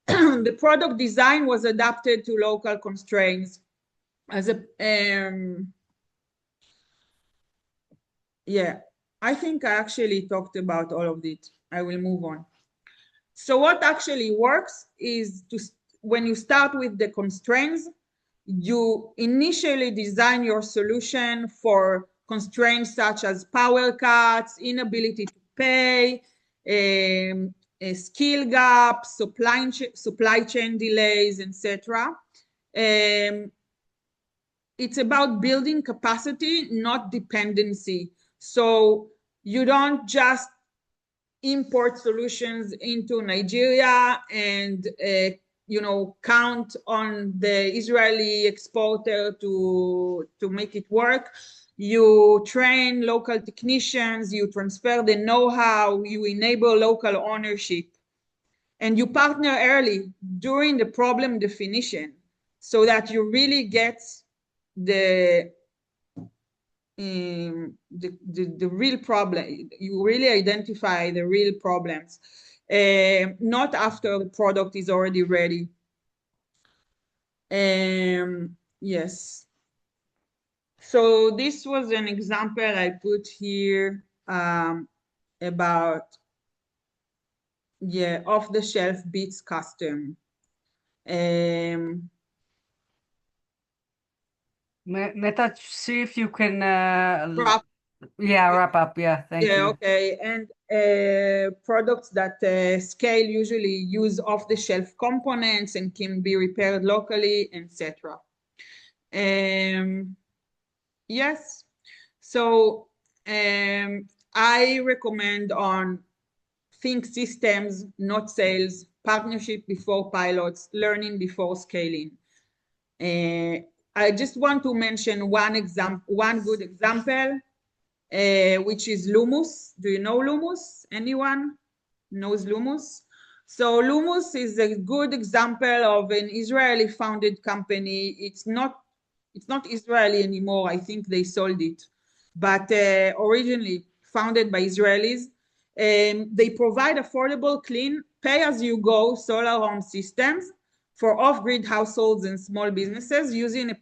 The product design was adapted to local constraints. I think I actually talked about all of it. I will move on. So what actually works is when you start with the constraints, you initially design your solution for constraints such as power cuts, inability to pay, a skill gap, supply chain delays, etc. It's about building capacity, not dependency. So you don't just import solutions into Nigeria and count on the Israeli exporter to make it work. You train local technicians, you transfer the know-how, you enable local ownership, and you partner early during the problem definition so that you really get the real problem. You really identify the real problems, not after the product is already ready. Yes. So this was an example I put here about off-the-shelf Beats custom. Neta, see if you can wrap up. Yeah, thank you. Okay. And products that scale usually use off-the-shelf components and can be repaired locally, etc. Yes. So I recommend on think systems, not sales, partnership before pilots, learning before scaling. I just want to mention one good example, which is Lummus. Do you know Lummus? Anyone knows Lummus? So Lummus is a good example of an Israeli founded company. It's not Israeli anymore. I think they sold it, but originally founded by Israelis. They provide affordable, clean, pay-as-you-go solar home systems for off-grid households and small businesses using a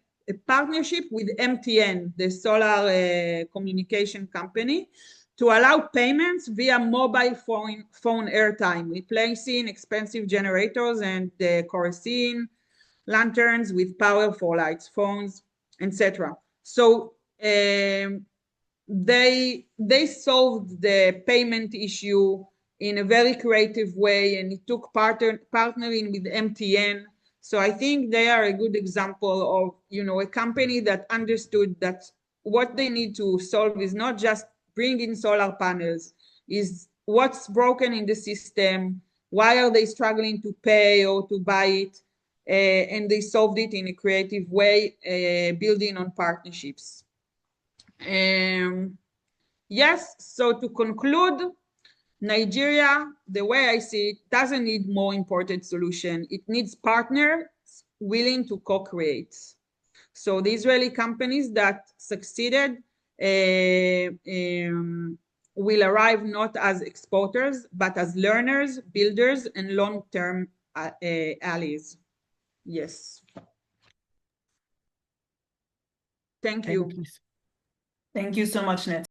partnership with MTN, the solar communication company, to allow payments via mobile phone airtime, replacing expensive generators and kerosene lanterns with powerful lights, phones, etc. So they solved the payment issue in a very creative way, and it took partnering with MTN. So I think they are a good example of a company that understood that what they need to solve is not just bring in solar panels, is what's broken in the system, why are they struggling to pay or to buy it, and they solved it in a creative way, building on partnerships. Yes, so to conclude, Nigeria, the way I see it, doesn't need more imported solution. It needs partners willing to co-create. So the Israeli companies that succeeded will arrive not as exporters, but as learners, builders, and long-term allies. Yes. Thank you. Thank you so much, Neta.